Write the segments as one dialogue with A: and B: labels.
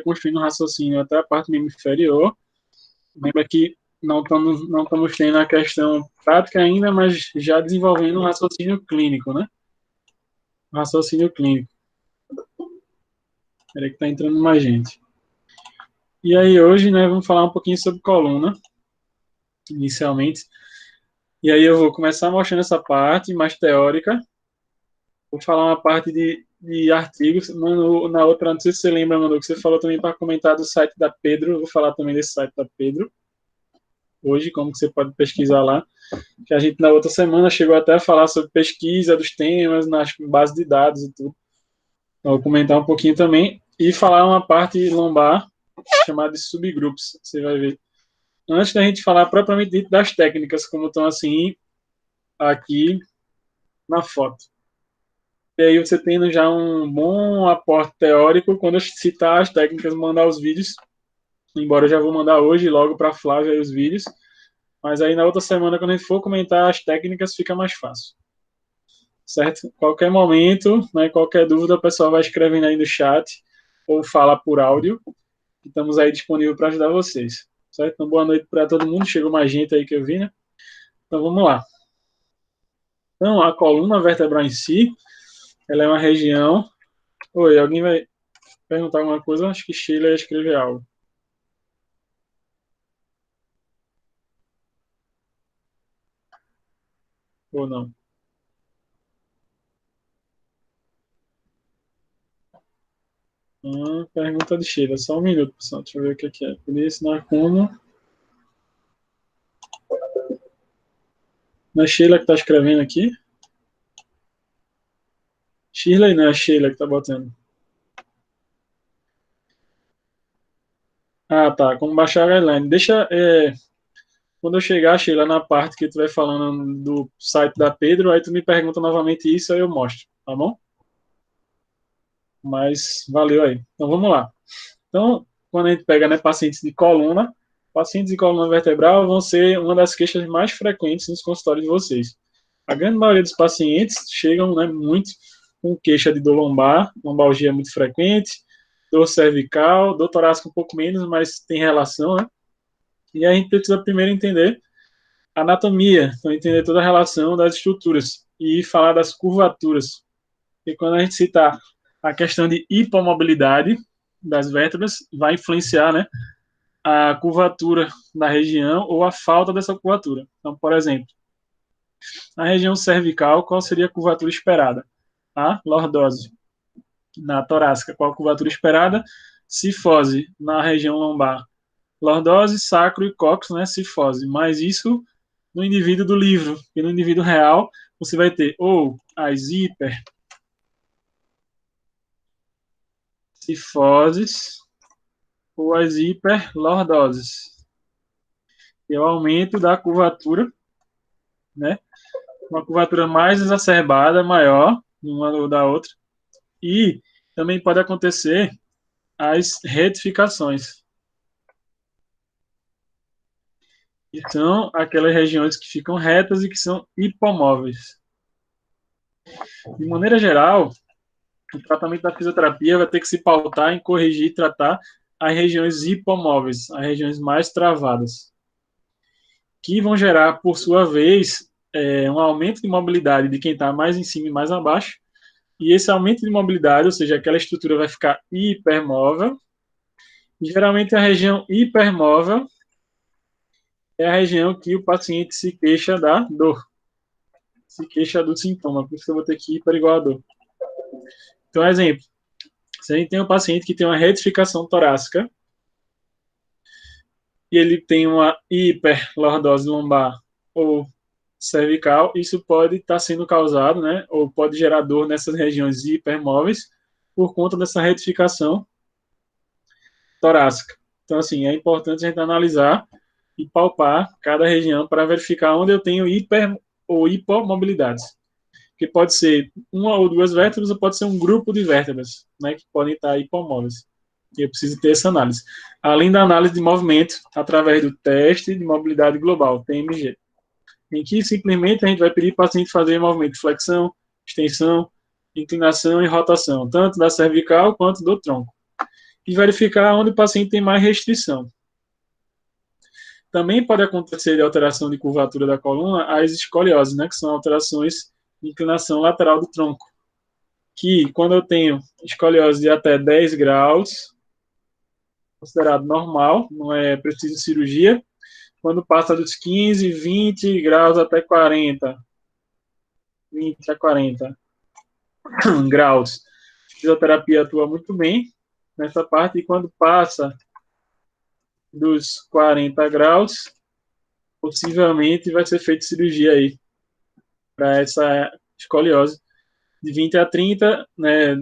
A: construindo um raciocínio até a parte mesmo inferior. Lembra que não estamos tendo a questão prática ainda, mas já desenvolvendo um raciocínio clínico, né? Um raciocínio clínico. Peraí que tá entrando mais gente. E aí hoje, né, vamos falar um pouquinho sobre coluna, inicialmente. E aí eu vou começar mostrando essa parte mais teórica. Vou falar uma parte de artigos. Na outra, não sei se você lembra, Manu, que você falou também para comentar do site da Pedro. Eu vou falar também desse site da Pedro hoje, como que você pode pesquisar lá. Que a gente, na outra semana, chegou até a falar sobre pesquisa dos temas nas bases de dados e tudo. Então, vou comentar um pouquinho também. E falar uma parte lombar, chamada de subgrupos. Você vai ver. Antes da gente falar propriamente dito das técnicas, como estão assim aqui na foto. E aí você tendo já um bom aporte teórico, quando eu citar as técnicas, mandar os vídeos, embora eu já vou mandar hoje logo para a Flávia os vídeos, mas aí na outra semana, quando a gente for comentar as técnicas, fica mais fácil. Certo? Qualquer momento, né, qualquer dúvida, o pessoal vai escrevendo aí no chat ou fala por áudio. Estamos aí disponíveis para ajudar vocês. Certo? Então, boa noite para todo mundo. Chegou mais gente aí que eu vi, né? Então, vamos lá. Então, a coluna vertebral em si, ela é uma região... Oi, alguém vai perguntar alguma coisa? Acho que Sheila ia escrever algo. Ou não? Pergunta de Sheila. Só um minuto, pessoal. Deixa eu ver o que é. Podia ensinar como... Não é Sheila que está escrevendo aqui? Shirley não é a Sheila que está botando. Ah, tá. Como baixar a guideline. Deixa... quando eu chegar, Sheila, na parte que tu vai falando do site da Pedro, aí tu me pergunta novamente isso, aí eu mostro. Tá bom? Mas valeu aí. Então vamos lá. Então, quando a gente pega, né, pacientes de coluna vertebral vão ser uma das queixas mais frequentes nos consultórios de vocês. A grande maioria dos pacientes chegam, né, muito com queixa de dor lombar, lombalgia muito frequente, dor cervical, dor torácica um pouco menos, mas tem relação, né? E a gente precisa primeiro entender a anatomia, então entender toda a relação das estruturas e falar das curvaturas. E quando a gente citar a questão de hipomobilidade das vértebras, vai influenciar, né, a curvatura da região ou a falta dessa curvatura. Então, por exemplo, na região cervical, qual seria a curvatura esperada? A lordose. Na torácica, qual a curvatura esperada? Cifose. Na região lombar, lordose, sacro e cóccix, né, cifose. Mas isso no indivíduo do livro. E no indivíduo real, você vai ter ou as hipercifoses ou as hiperlordoses. Que é o aumento da curvatura, né? Uma curvatura mais exacerbada, maior, uma ou da outra. E também pode acontecer as retificações. Que são aquelas regiões que ficam retas e que são hipomóveis. De maneira geral, o tratamento da fisioterapia vai ter que se pautar em corrigir e tratar as regiões hipomóveis, as regiões mais travadas, que vão gerar, por sua vez, um aumento de mobilidade de quem está mais em cima e mais abaixo, e esse aumento de mobilidade, ou seja, aquela estrutura vai ficar hipermóvel, e geralmente a região hipermóvel é a região que o paciente se queixa da dor, se queixa do sintoma, por isso eu vou ter que ir para igual a dor. Então, exemplo, se a gente tem um paciente que tem uma retificação torácica, e ele tem uma hiperlordose lombar ou cervical, isso pode estar sendo causado, né, ou pode gerar dor nessas regiões hipermóveis por conta dessa retificação torácica. Então, assim, é importante a gente analisar e palpar cada região para verificar onde eu tenho hiper ou hipomobilidades. Que pode ser uma ou duas vértebras, ou pode ser um grupo de vértebras, né, que podem estar hipomóveis. E eu preciso ter essa análise. Além da análise de movimento, através do teste de mobilidade global, TMG, em que simplesmente a gente vai pedir para o paciente fazer movimento de flexão, extensão, inclinação e rotação, tanto da cervical quanto do tronco. e verificar onde o paciente tem mais restrição. Também pode acontecer de alteração de curvatura da coluna as escolioses, né, que são alterações de inclinação lateral do tronco. Que quando eu tenho escoliose de até 10 graus, considerado normal, não é preciso cirurgia. Quando passa dos 15, 20 graus até 40, 20 a 40 graus, a fisioterapia atua muito bem nessa parte, e quando passa dos 40 graus, possivelmente vai ser feita cirurgia aí para essa escoliose. De 20 a 30, né,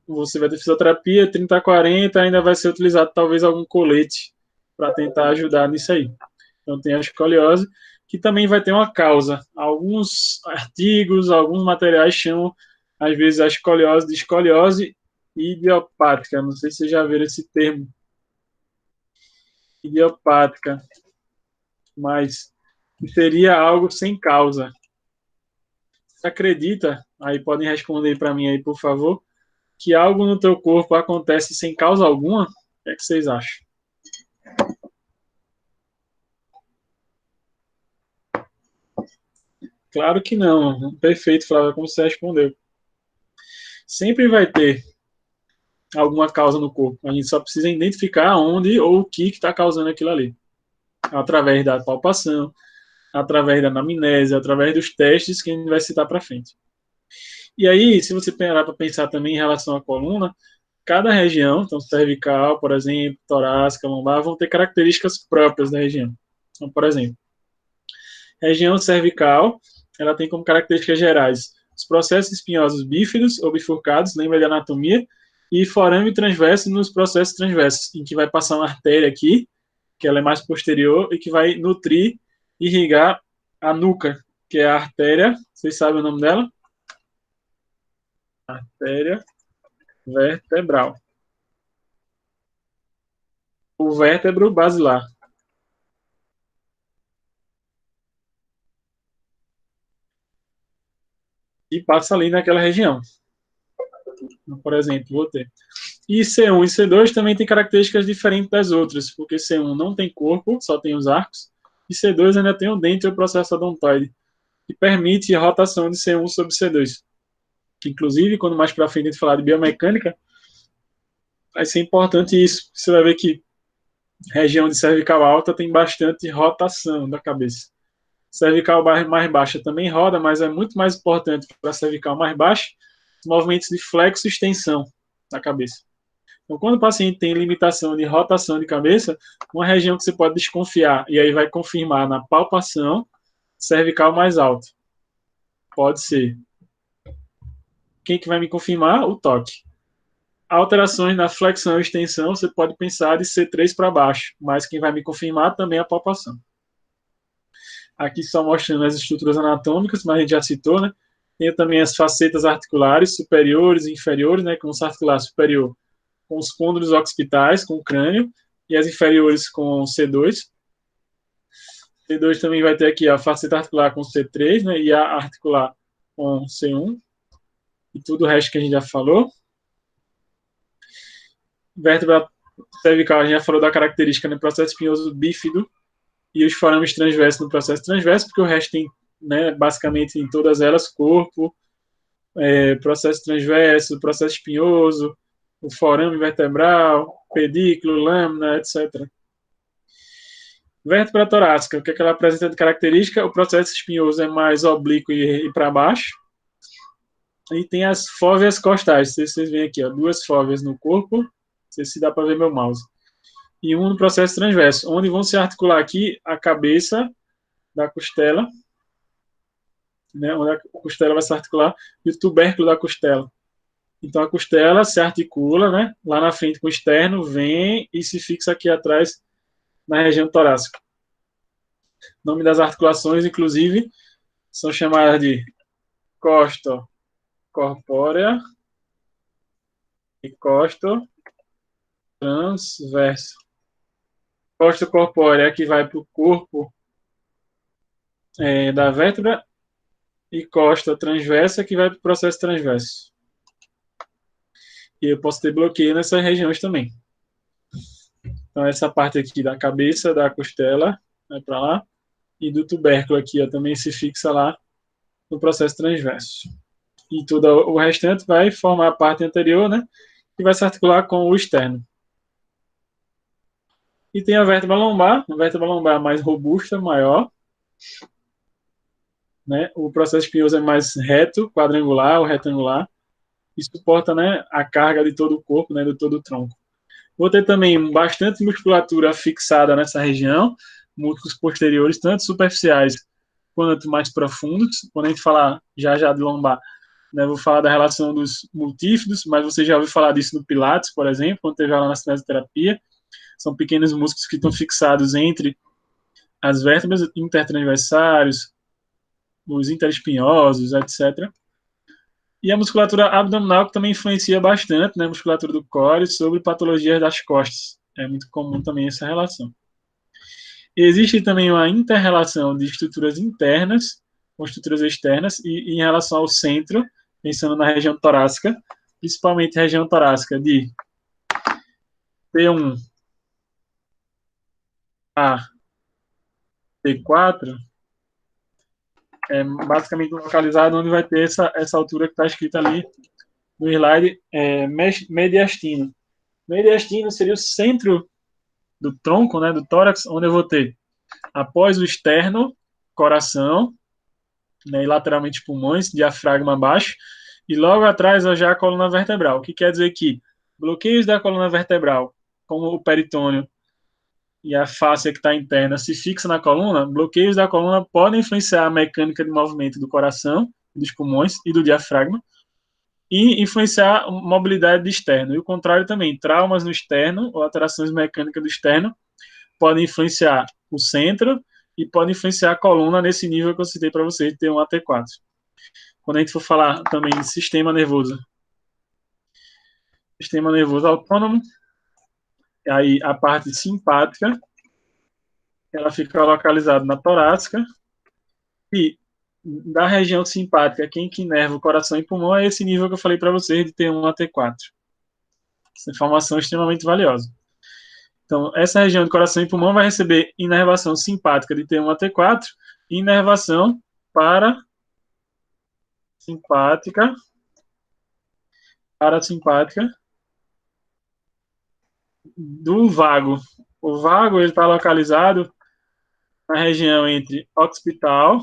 A: você vai ter fisioterapia, 30 a 40 ainda vai ser utilizado talvez algum colete para tentar ajudar nisso aí. Então tem a escoliose, que também vai ter uma causa. Alguns artigos, alguns materiais chamam, às vezes, a escoliose de escoliose idiopática. Não sei se vocês já viram esse termo. Idiopática. Mas seria algo sem causa. Você acredita, aí podem responder para mim aí, por favor, que algo no teu corpo acontece sem causa alguma? O que é que vocês acham? Claro que não. Perfeito, Flávia, como você respondeu. Sempre vai ter alguma causa no corpo. A gente só precisa identificar onde ou o que está causando aquilo ali. Através da palpação, através da anamnese, através dos testes que a gente vai citar para frente. E aí, se você parar para pensar também em relação à coluna, cada região, então cervical, por exemplo, torácica, lombar, vão ter características próprias da região. Então, por exemplo, região cervical, ela tem como características gerais os processos espinhosos bífidos ou bifurcados, lembra de anatomia, e forame transverso nos processos transversos, em que vai passar uma artéria aqui, que ela é mais posterior, e que vai nutrir, irrigar a nuca, que é a artéria, vocês sabem o nome dela? Artéria vertebral. O vértebro basilar. E passa ali naquela região. Então, por exemplo, vou ter. E C1 e C2 também tem características diferentes das outras, porque C1 não tem corpo, só tem os arcos, e C2 ainda tem o dente e o processo odontoide, que permite a rotação de C1 sobre C2. Inclusive, quando mais para frente a gente falar de biomecânica, vai ser importante isso. Você vai ver que região de cervical alta tem bastante rotação da cabeça. Cervical mais baixa também roda, mas é muito mais importante para a cervical mais baixa os movimentos de flexo e extensão da cabeça. Então, quando o paciente tem limitação de rotação de cabeça, uma região que você pode desconfiar, e aí vai confirmar na palpação, cervical mais alto. Pode ser. Quem que vai me confirmar? O toque. Alterações na flexão e extensão, você pode pensar de C3 para baixo, mas quem vai me confirmar também é a palpação. Aqui só mostrando as estruturas anatômicas, mas a gente já citou, né? Tem também as facetas articulares superiores e inferiores, né? Com o articular superior com os côndilos occipitais, com o crânio, e as inferiores com C2. C2 também vai ter aqui a faceta articular com C3, né? E a articular com C1. E tudo o resto que a gente já falou. Vértebra cervical, a gente já falou da característica no processo espinhoso bífido e os forames transversos no processo transverso, porque o resto tem, né, basicamente em todas elas, corpo, processo transverso, processo espinhoso, o forame vertebral, pedículo, lâmina, etc. Vértebra torácica, o que, é que ela apresenta de característica? O processo espinhoso é mais oblíquo e para baixo. E tem as fóveas costais. Vocês veem aqui, ó, duas fóveas no corpo. Não sei se dá para ver meu mouse. E um no processo transverso, onde vão se articular aqui a cabeça da costela, né, onde a costela vai se articular, e o tubérculo da costela. Então a costela se articula, né, lá na frente com o externo, vem e se fixa aqui atrás na região torácica. O nome das articulações, inclusive, são chamadas de costo corpórea e costo transverso. Costo corpórea é que vai para o corpo da vértebra e costa transversa que vai para o processo transverso. E eu posso ter bloqueio nessas regiões também. Então, essa parte aqui da cabeça, da costela, vai para lá, e do tubérculo aqui, ó, também se fixa lá no processo transverso. E tudo o restante vai formar a parte anterior, né? Que vai se articular com o externo. E tem a vértebra lombar mais robusta, maior, né? O processo espinhoso é mais reto, quadrangular ou retangular, e suporta, né, a carga de todo o corpo, né, de todo o tronco. Vou ter também bastante musculatura fixada nessa região, músculos posteriores, tanto superficiais quanto mais profundos. Quando a gente falar já de lombar, né, vou falar da relação dos multífidos, mas você já ouviu falar disso no Pilates, por exemplo, quando teve aula na cinesioterapia. São pequenos músculos que estão fixados entre as vértebras intertransversários, os interespinhosos, etc. E a musculatura abdominal, que também influencia bastante, né, a musculatura do core, sobre patologias das costas. É muito comum também essa relação. Existe também uma inter-relação de estruturas internas com estruturas externas e em relação ao centro, pensando na região torácica, principalmente região torácica de T1 a T4, é basicamente localizado onde vai ter essa altura que está escrita ali no slide, mediastino. Mediastino seria o centro do tronco, né, do tórax, onde eu vou ter, após o externo, coração, né, e lateralmente pulmões, diafragma baixo, e logo atrás já a coluna vertebral, o que quer dizer que bloqueios da coluna vertebral, como o peritônio e a fáscia que está interna, se fixa na coluna, bloqueios da coluna podem influenciar a mecânica de movimento do coração, dos pulmões e do diafragma, e influenciar a mobilidade do externo. E o contrário também, traumas no externo ou alterações mecânicas do externo podem influenciar o centro e podem influenciar a coluna nesse nível que eu citei para vocês, de T1 a T4. Quando a gente for falar também de sistema nervoso autônomo, aí a parte simpática, ela fica localizada na torácica, e da região simpática, quem que inerva o coração e pulmão é esse nível que eu falei para vocês, de T1 a T4. Essa informação é extremamente valiosa. Então, essa região de coração e pulmão vai receber inervação simpática de T1 a T4 e inervação parasimpática do vago. O vago está localizado na região entre occipital,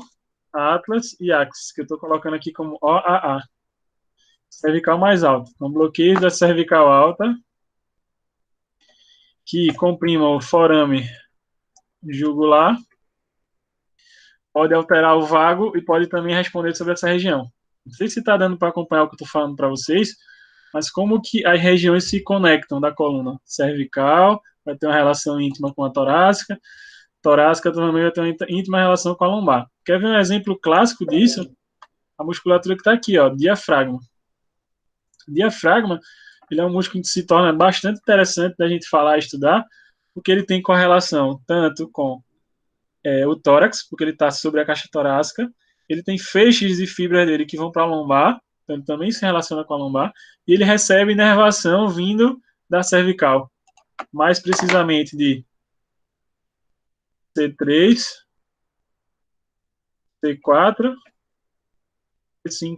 A: atlas e axis, que eu estou colocando aqui como OAA. Cervical mais alto. Então, bloqueio da cervical alta, que comprima o forame jugular, pode alterar o vago e pode também responder sobre essa região. Não sei se está dando para acompanhar o que eu estou falando para vocês, mas como que as regiões se conectam da coluna cervical, vai ter uma relação íntima com a torácica também vai ter uma íntima relação com a lombar. Quer ver um exemplo clássico disso? A musculatura que está aqui, ó, diafragma. O diafragma, ele é um músculo que se torna bastante interessante da gente falar e estudar, porque ele tem correlação tanto com o tórax, porque ele está sobre a caixa torácica, ele tem feixes de fibras dele que vão para a lombar, então ele também se relaciona com a lombar, e ele recebe inervação vindo da cervical, mais precisamente de C3, C4, C5,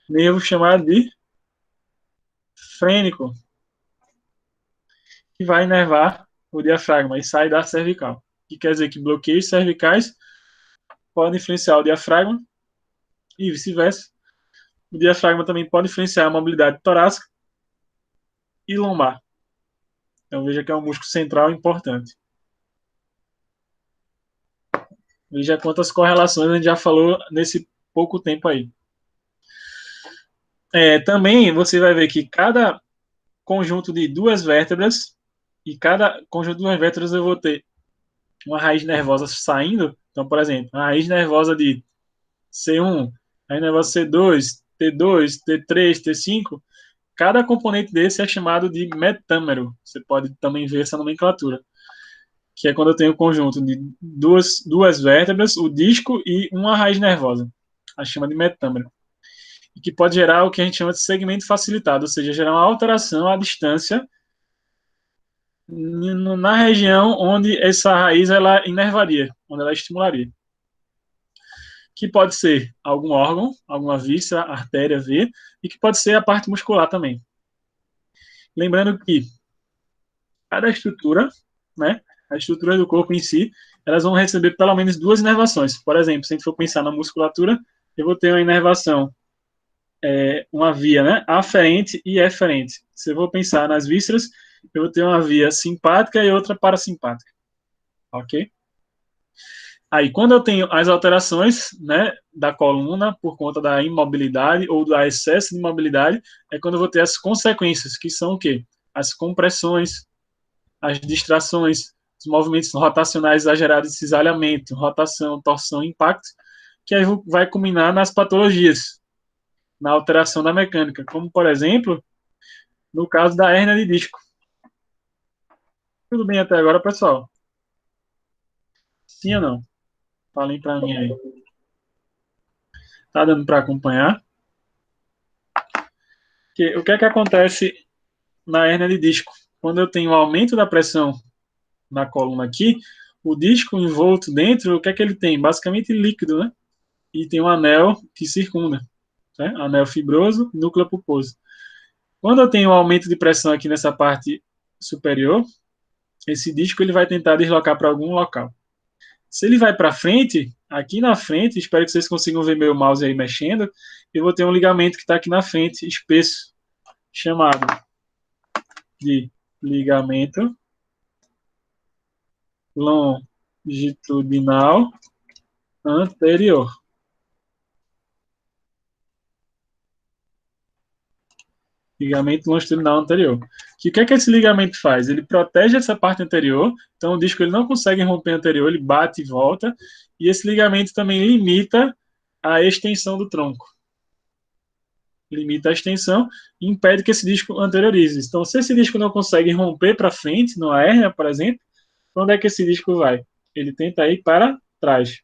A: nervo chamado de frênico, que vai inervar o diafragma e sai da cervical. Que quer dizer que bloqueios cervicais podem influenciar o diafragma e vice-versa. O diafragma também pode influenciar a mobilidade torácica e lombar. Então veja que é um músculo central importante. Veja quantas correlações a gente já falou nesse pouco tempo aí. Também você vai ver que cada conjunto de duas vértebras, e cada conjunto de duas vértebras eu vou ter uma raiz nervosa saindo. Então, por exemplo, a raiz nervosa de C1, a raiz nervosa C2, T2, T3, T5, cada componente desse é chamado de metâmero. Você pode também ver essa nomenclatura, que é quando eu tenho um conjunto de duas vértebras, o disco e uma raiz nervosa. A gente chama de metâmero. E que pode gerar o que a gente chama de segmento facilitado, ou seja, gerar uma alteração à distância na região onde essa raiz ela inervaria, onde ela estimularia. Que pode ser algum órgão, alguma víscera, artéria, veia, e que pode ser a parte muscular também. Lembrando que cada estrutura, né, a estrutura do corpo em si, elas vão receber pelo menos duas inervações. Por exemplo, se a gente for pensar na musculatura, eu vou ter uma inervação, uma via, né, aferente e eferente. Se eu vou pensar nas vísceras, eu vou ter uma via simpática e outra parasimpática, ok? Aí, quando eu tenho as alterações, né, da coluna por conta da imobilidade ou do excesso de mobilidade, é quando eu vou ter as consequências, que são o quê? As compressões, as distrações, os movimentos rotacionais exagerados de cisalhamento, rotação, torção, impacto, que aí vai culminar nas patologias, na alteração da mecânica, como, por exemplo, no caso da hérnia de disco. Tudo bem até agora, pessoal? Sim ou não? Falem para mim aí. Tá dando para acompanhar? Que, o que é que acontece na hérnia de disco? Quando eu tenho aumento da pressão na coluna aqui, o disco envolto dentro, o que é que ele tem? Basicamente líquido, né? E tem um anel que circunda, né? Anel fibroso, núcleo pulposo. Quando eu tenho um aumento de pressão aqui nessa parte superior, esse disco ele vai tentar deslocar para algum local. Se ele vai para frente, aqui na frente, espero que vocês consigam ver meu mouse aí mexendo, eu vou ter um ligamento que está aqui na frente, espesso, chamado de ligamento longitudinal anterior. Ligamento longitudinal anterior. Que o que é que esse ligamento faz? Ele protege essa parte anterior, então o disco ele não consegue romper anterior, ele bate e volta, e esse ligamento também limita a extensão do tronco. Limita a extensão e impede que esse disco anteriorize. Então, se esse disco não consegue romper para frente, numa hérnia, por exemplo, onde é que esse disco vai? Ele tenta ir para trás.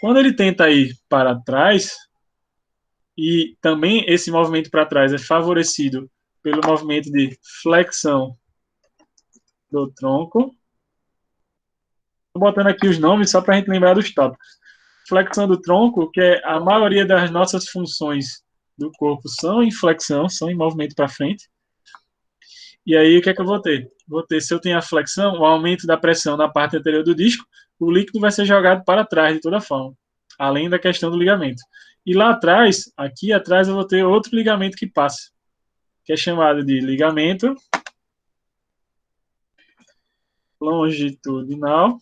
A: Quando ele tenta ir para trás, e também esse movimento para trás é favorecido pelo movimento de flexão do tronco. Estou botando aqui os nomes só para a gente lembrar dos tópicos. Flexão do tronco, que é a maioria das nossas funções do corpo são em flexão, são em movimento para frente. E aí, o que é que eu vou ter? Vou ter, se eu tenho a flexão, o aumento da pressão na parte anterior do disco, o líquido vai ser jogado para trás de toda forma, além da questão do ligamento. E lá atrás, aqui atrás, eu vou ter outro ligamento que passa, que é chamado de ligamento longitudinal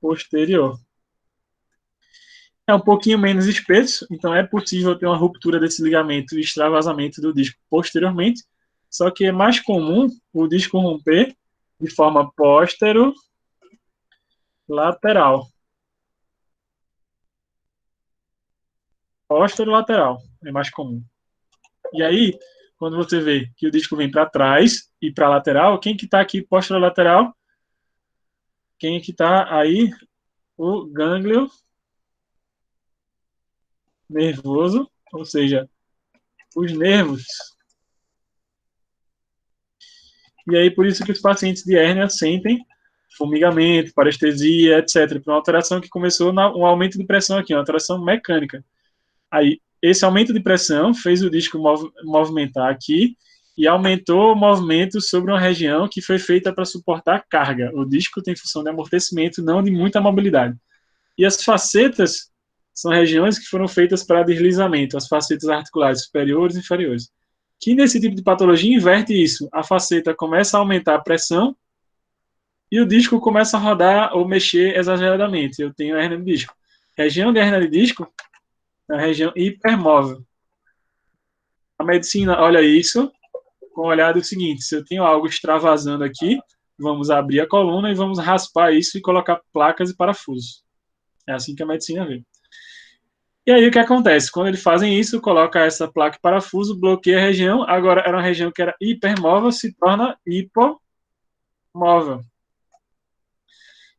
A: posterior. É um pouquinho menos espesso, então é possível ter uma ruptura desse ligamento e extravasamento do disco posteriormente, só que é mais comum o disco romper de forma póstero-lateral. Póstero-lateral é mais comum. E aí, quando você vê que o disco vem para trás e para lateral, quem que está aqui póstero-lateral? Quem que está aí? O gânglio nervoso, ou seja, os nervos. E aí, por isso que os pacientes de hérnia sentem formigamento, parestesia, etc. Por uma alteração que começou um aumento de pressão aqui, uma alteração mecânica. Aí, esse aumento de pressão fez o disco movimentar aqui e aumentou o movimento sobre uma região que foi feita para suportar carga. O disco tem função de amortecimento, não de muita mobilidade. E as facetas são regiões que foram feitas para deslizamento, as facetas articulares superiores e inferiores. Que nesse tipo de patologia inverte isso. A faceta começa a aumentar a pressão e o disco começa a rodar ou mexer exageradamente. Eu tenho a hernia de disco. Região de hernia de disco é a região hipermóvel. A medicina olha isso com o olhar do seguinte: se eu tenho algo extravasando aqui, vamos abrir a coluna e vamos raspar isso e colocar placas e parafusos. É assim que a medicina vê. E aí o que acontece? Quando eles fazem isso, coloca essa placa e parafuso, bloqueia a região. Agora era uma região que era hipermóvel, se torna hipomóvel.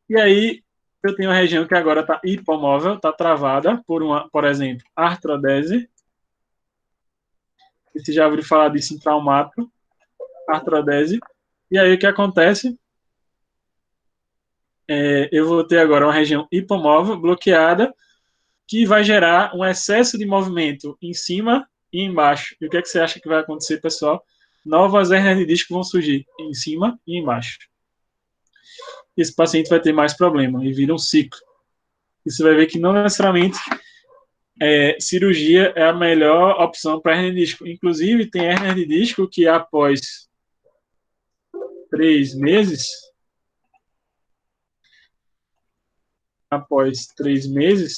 A: E aí eu tenho uma região que agora está hipomóvel, está travada por exemplo, artrodese. Você já ouviu falar disso em traumato? Artrodese. E aí o que acontece? Eu vou ter agora uma região hipomóvel bloqueada que vai gerar um excesso de movimento em cima e embaixo. E o que é que você acha que vai acontecer, pessoal? Novas hernias de disco vão surgir em cima e embaixo. Esse paciente vai ter mais problema e vira um ciclo. E você vai ver que não necessariamente cirurgia é a melhor opção para hernia de disco. Inclusive, tem hernia de disco que após 3 meses,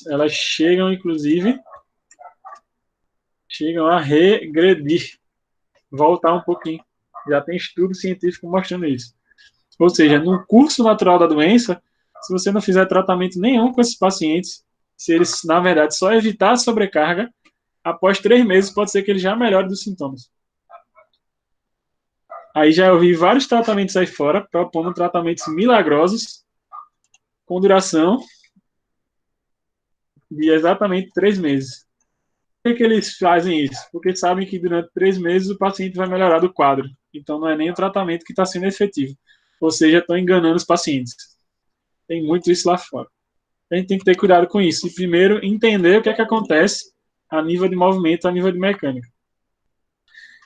A: elas chegam, inclusive, chegam a regredir, voltar um pouquinho. Já tem estudo científico mostrando isso. Ou seja, no curso natural da doença, se você não fizer tratamento nenhum com esses pacientes, se eles, na verdade, só evitar a sobrecarga, após 3 meses, pode ser que ele já melhore dos sintomas. Aí já ouvi vários tratamentos aí fora, propondo tratamentos milagrosos, com duração de exatamente 3 meses. Por que eles fazem isso? Porque sabem que durante 3 meses o paciente vai melhorar do quadro. Então não é nem o tratamento que está sendo efetivo. Ou seja, estão enganando os pacientes. Tem muito isso lá fora. A gente tem que ter cuidado com isso. E primeiro, entender o que é que acontece a nível de movimento, a nível de mecânica.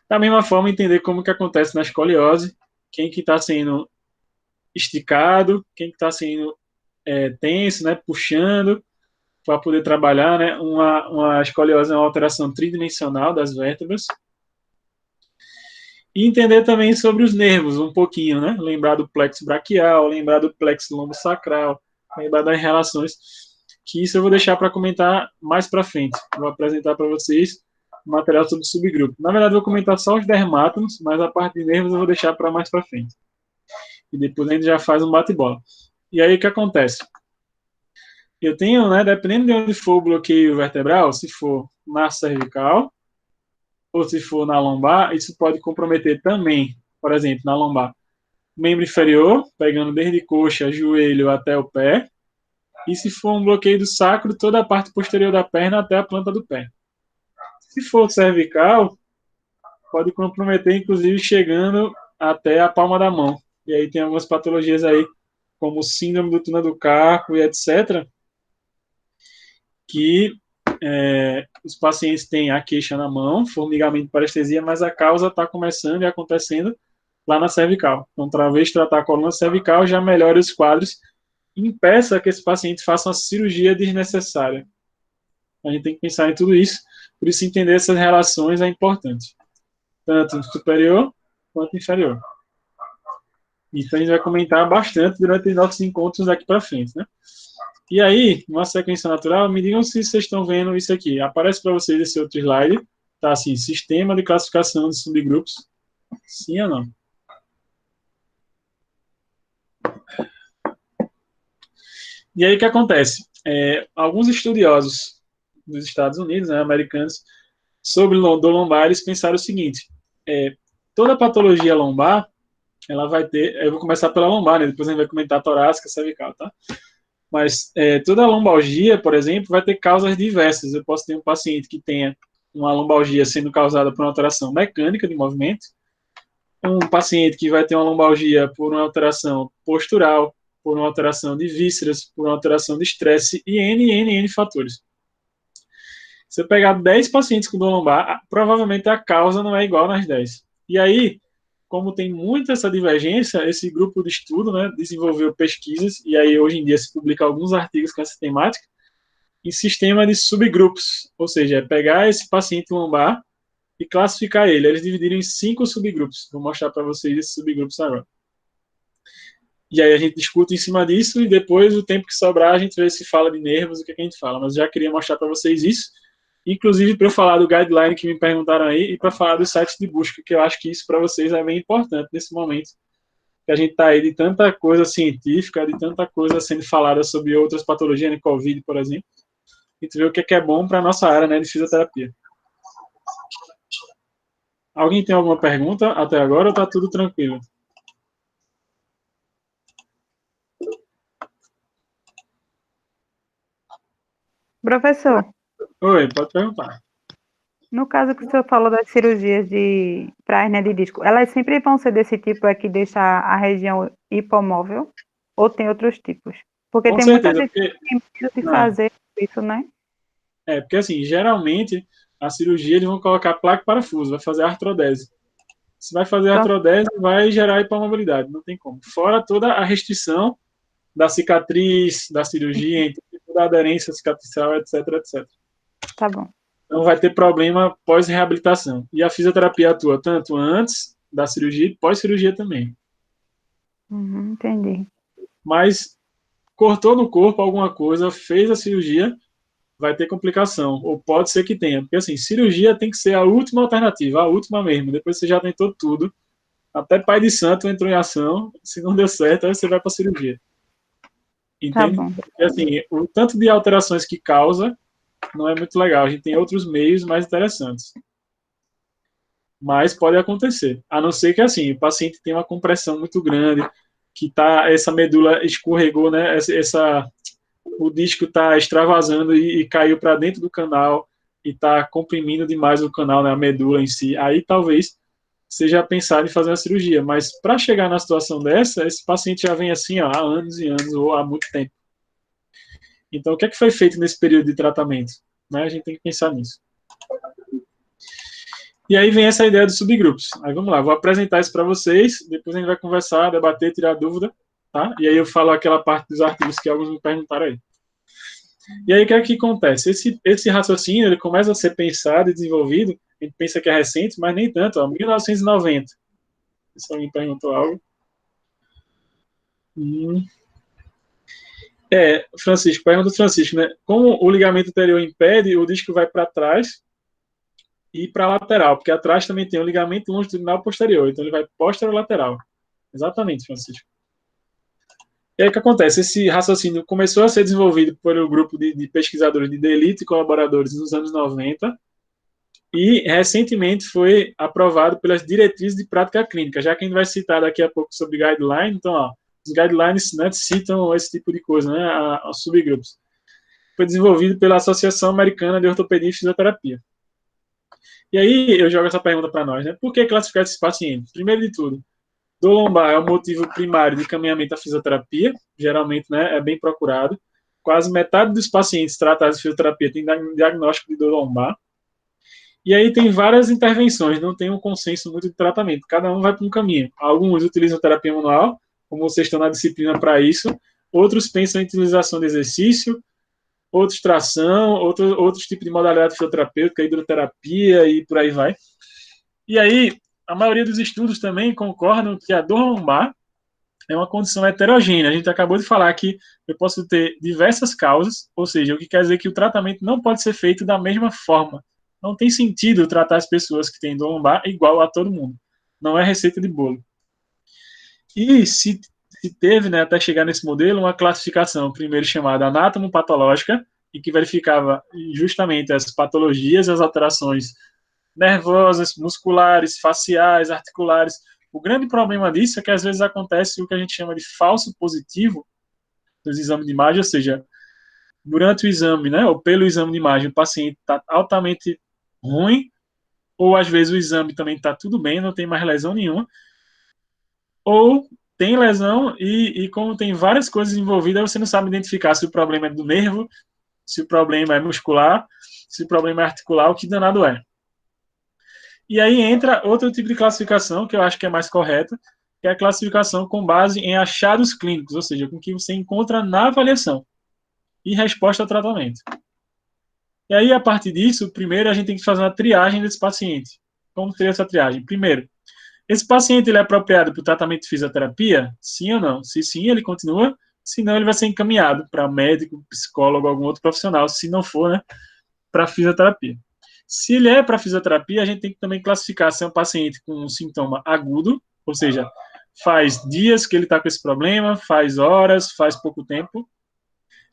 A: Da mesma forma, entender como que acontece na escoliose, quem que está sendo esticado, quem que está sendo tenso, né, puxando, para poder trabalhar, né? Uma escoliose é uma alteração tridimensional das vértebras. E entender também sobre os nervos, um pouquinho, né? Lembrar do plexo braquial, lembrar do plexo lombosacral, lembrar das relações, que isso eu vou deixar para comentar mais para frente. Vou apresentar para vocês o material sobre subgrupo. Na verdade, vou comentar só os dermátonos, mas a parte de nervos eu vou deixar para mais para frente. E depois a gente já faz um bate-bola. E aí o que acontece? Eu tenho, né, dependendo de onde for o bloqueio vertebral, se for na cervical ou se for na lombar, isso pode comprometer também, por exemplo, na lombar, membro inferior, pegando desde coxa, joelho até o pé, e se for um bloqueio do sacro, toda a parte posterior da perna até a planta do pé. Se for cervical, pode comprometer, inclusive, chegando até a palma da mão. E aí tem algumas patologias aí, como síndrome do túnel do carpo e etc., que os pacientes têm a queixa na mão, formigamento, parestesia, mas a causa está começando e acontecendo lá na cervical. Então, talvez tratar a coluna cervical já melhore os quadros e impeça que esse paciente faça uma cirurgia desnecessária. A gente tem que pensar em tudo isso, por isso entender essas relações é importante, tanto superior quanto inferior. Então, a gente vai comentar bastante durante os nossos encontros daqui para frente, né? E aí, numa sequência natural, me digam se vocês estão vendo isso aqui. Aparece para vocês esse outro slide. Tá assim, sistema de classificação de subgrupos. Sim ou não? E aí o que acontece? Alguns estudiosos dos Estados Unidos, né, americanos, sobre do lombar, eles pensaram o seguinte: toda patologia lombar, ela vai ter. Eu vou começar pela lombar, né, depois a gente vai comentar torácica, cervical, tá? Mas toda lombalgia, por exemplo, vai ter causas diversas. Eu posso ter um paciente que tenha uma lombalgia sendo causada por uma alteração mecânica de movimento, um paciente que vai ter uma lombalgia por uma alteração postural, por uma alteração de vísceras, por uma alteração de estresse e N fatores. Se eu pegar 10 pacientes com dor lombar, provavelmente a causa não é igual nas 10. E aí, como tem muita essa divergência, esse grupo de estudo, né, desenvolveu pesquisas, e aí hoje em dia se publica alguns artigos com essa temática, em sistema de subgrupos, ou seja, é pegar esse paciente lombar e classificar ele. Eles dividiram em 5 subgrupos. Vou mostrar para vocês esses subgrupos agora. E aí a gente discute em cima disso e depois, o tempo que sobrar, a gente vê se fala de nervos, o que a gente fala. Mas já queria mostrar para vocês isso, inclusive para eu falar do guideline que me perguntaram aí e para falar dos sites de busca, que eu acho que isso para vocês é bem importante nesse momento, que a gente está aí de tanta coisa científica, de tanta coisa sendo falada sobre outras patologias, né, Covid, por exemplo, e tu vê o que é bom para a nossa área, né, de fisioterapia. Alguém tem alguma pergunta até agora ou está tudo tranquilo?
B: Professor,
A: Oi, pode perguntar.
B: no caso que o senhor falou das cirurgias de para hernia de disco, elas sempre vão ser desse tipo que deixa a região hipomóvel? Ou tem outros tipos? Porque
A: Com
B: tem muita
A: certeza,
B: gente
A: porque,
B: que tem medo de
A: não,
B: fazer isso, né?
A: porque assim, geralmente, a cirurgia eles vão colocar placa e parafuso, vai fazer artrodese. Se vai fazer
B: Só,
A: artrodese, vai gerar hipomobilidade, não tem como. Fora toda a restrição da cicatriz, da cirurgia, então, da aderência cicatricial, etc, etc.
B: tá bom.
A: Então vai ter problema pós-reabilitação. E a fisioterapia atua tanto antes da cirurgia e pós-cirurgia também.
B: Entendi.
A: Mas cortou no corpo alguma coisa, fez a cirurgia, vai ter complicação. Ou pode ser que tenha. Porque assim, cirurgia tem que ser a última alternativa, a última mesmo. Depois você já tentou tudo. Até pai de santo entrou em ação. Se não deu certo, aí você vai para a cirurgia.
B: Tá
A: Entende?
B: bom.
A: Porque assim, o tanto de alterações que causa não é muito legal. A gente tem outros meios mais interessantes. Mas pode acontecer. A não ser que assim, o paciente tenha uma compressão muito grande, que tá, essa medula escorregou, né? O disco está extravasando e caiu para dentro do canal e está comprimindo demais o canal, né, a medula em si. Aí talvez seja pensado em fazer uma cirurgia. Mas para chegar na situação dessa, esse paciente já vem assim ó, há anos e anos ou há muito tempo. Então, o que é que foi feito nesse período de tratamento? Né? A gente tem que pensar nisso. E aí vem essa ideia dos subgrupos. Aí vamos lá, vou apresentar isso para vocês, depois a gente vai conversar, debater, tirar dúvida, tá? E aí eu falo aquela parte dos artigos que alguns me perguntaram aí. E aí o que é que acontece? Esse raciocínio ele começa a ser pensado e desenvolvido, a gente pensa que é recente, mas nem tanto, ó, 1990. Se alguém perguntou algo. Francisco, pergunta do Francisco, né? Como o ligamento anterior impede, o disco vai para trás e para a lateral, porque atrás também tem o ligamento longitudinal posterior, então ele vai posterolateral. Exatamente, Francisco. E aí o que acontece? Esse raciocínio começou a ser desenvolvido pelo grupo de pesquisadores de elite e colaboradores nos anos 90 e recentemente foi aprovado pelas diretrizes de prática clínica, já que a gente vai citar daqui a pouco sobre guideline, então, ó, os guidelines, né, citam esse tipo de coisa, né, a subgrupos. Foi desenvolvido pela Associação Americana de Ortopedia e Fisioterapia. E aí eu jogo essa pergunta para nós, né? Por que classificar esses pacientes? Primeiro de tudo, dor lombar é o motivo primário de encaminhamento à fisioterapia, geralmente, né, é bem procurado. Quase metade dos pacientes tratados de fisioterapia tem diagnóstico de dor lombar. E aí tem várias intervenções, não tem um consenso muito de tratamento. Cada um vai para um caminho. Alguns utilizam terapia manual, como vocês estão na disciplina para isso. Outros pensam em utilização de exercício, outros tração, outros tipos de modalidade fisioterapêutica, hidroterapia e por aí vai. E aí, a maioria dos estudos também concordam que a dor lombar é uma condição heterogênea. A gente acabou de falar que eu posso ter diversas causas, ou seja, o que quer dizer que o tratamento não pode ser feito da mesma forma. Não tem sentido tratar as pessoas que têm dor lombar igual a todo mundo. Não é receita de bolo. E se teve, né, até chegar nesse modelo, uma classificação, primeiro chamada anátomo-patológica, e que verificava justamente as patologias, as alterações nervosas, musculares, faciais, articulares. O grande problema disso é que às vezes acontece o que a gente chama de falso positivo nos exames de imagem, ou seja, durante o exame, né, ou pelo exame de imagem, o paciente está altamente ruim, ou às vezes o exame também está tudo bem, não tem mais lesão nenhuma, ou tem lesão e como tem várias coisas envolvidas, você não sabe identificar se o problema é do nervo, se o problema é muscular, se o problema é articular, o que danado é. E aí entra outro tipo de classificação, que eu acho que é mais correta, que é a classificação com base em achados clínicos, ou seja, com o que você encontra na avaliação e resposta ao tratamento. E aí, a partir disso, primeiro a gente tem que fazer uma triagem desse paciente. Como seria essa triagem? Primeiro, esse paciente ele é apropriado para o tratamento de fisioterapia? Sim ou não? Se sim, ele continua. Se não, ele vai ser encaminhado para médico, psicólogo, algum outro profissional. Se não for, né, para fisioterapia. Se ele é para fisioterapia, a gente tem que também classificar se é um paciente com um sintoma agudo, ou seja, faz dias que ele está com esse problema, faz horas, faz pouco tempo.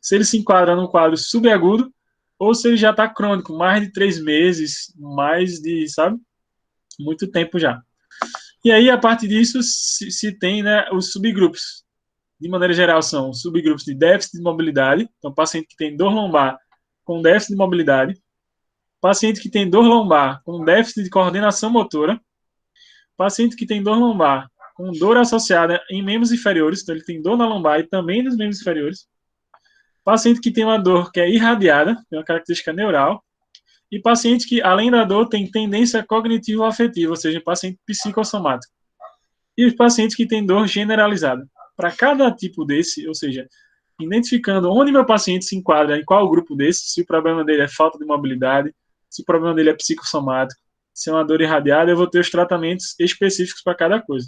A: Se ele se enquadra num quadro subagudo, ou se ele já está crônico, mais de 3 meses, mais de, sabe, muito tempo já. E aí, a partir disso, se tem, né, os subgrupos. De maneira geral, são subgrupos de déficit de mobilidade, então paciente que tem dor lombar com déficit de mobilidade, paciente que tem dor lombar com déficit de coordenação motora, Paciente que tem dor lombar com dor associada em membros inferiores, então ele tem dor na lombar e também nos membros inferiores. Paciente que tem uma dor que é irradiada, tem uma característica neural. E paciente que, além da dor, tem tendência cognitivo-afetiva, ou seja, paciente psicossomático. E os pacientes que têm dor generalizada. Para cada tipo desse, ou seja, identificando onde meu paciente se enquadra, em qual grupo desse, se o problema dele é falta de mobilidade, se o problema dele é psicossomático, se é uma dor irradiada, eu vou ter os tratamentos específicos para cada coisa.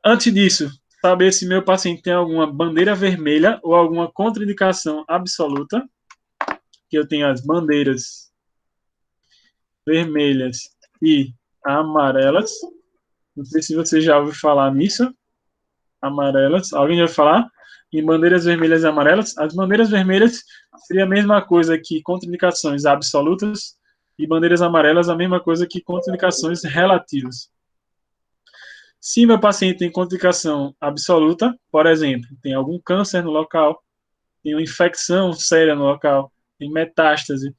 A: Antes disso, saber se meu paciente tem alguma bandeira vermelha ou alguma contraindicação absoluta, que eu tenho as bandeiras vermelhas e amarelas. Não sei se você já ouviu falar nisso. Amarelas. Alguém já ouviu falar? Em bandeiras vermelhas e amarelas? As bandeiras vermelhas seria a mesma coisa que contraindicações absolutas e bandeiras amarelas a mesma coisa que contraindicações relativas. Se meu paciente tem contraindicação absoluta, por exemplo, tem algum câncer no local, tem uma infecção séria no local, tem metástase,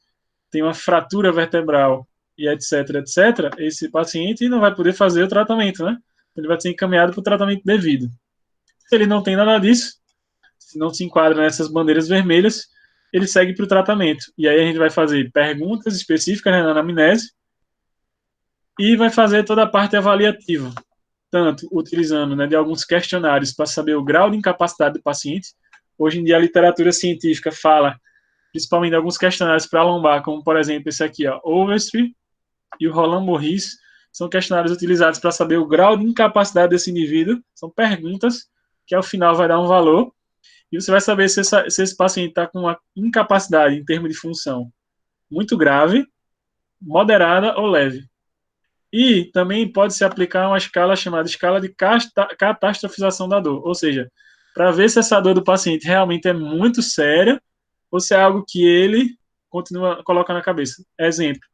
A: tem uma fratura vertebral e etc, etc, esse paciente não vai poder fazer o tratamento, né? Ele vai ser encaminhado para o tratamento devido. Se ele não tem nada disso, se não se enquadra nessas bandeiras vermelhas, ele segue para o tratamento. E aí a gente vai fazer perguntas específicas, né, na anamnese e vai fazer toda a parte avaliativa, tanto utilizando, né, de alguns questionários para saber o grau de incapacidade do paciente. Hoje em dia a literatura científica fala principalmente de alguns questionários para lombar, como por exemplo esse aqui, ó, Overstreet e o Roland Morris, são questionários utilizados para saber o grau de incapacidade desse indivíduo. São perguntas que ao final vai dar um valor e você vai saber se esse paciente está com uma incapacidade em termos de função muito grave, moderada ou leve. E também pode se aplicar uma escala chamada escala de catastrofização da dor, ou seja, para ver se essa dor do paciente realmente é muito séria ou se é algo que ele coloca na cabeça. Exemplo,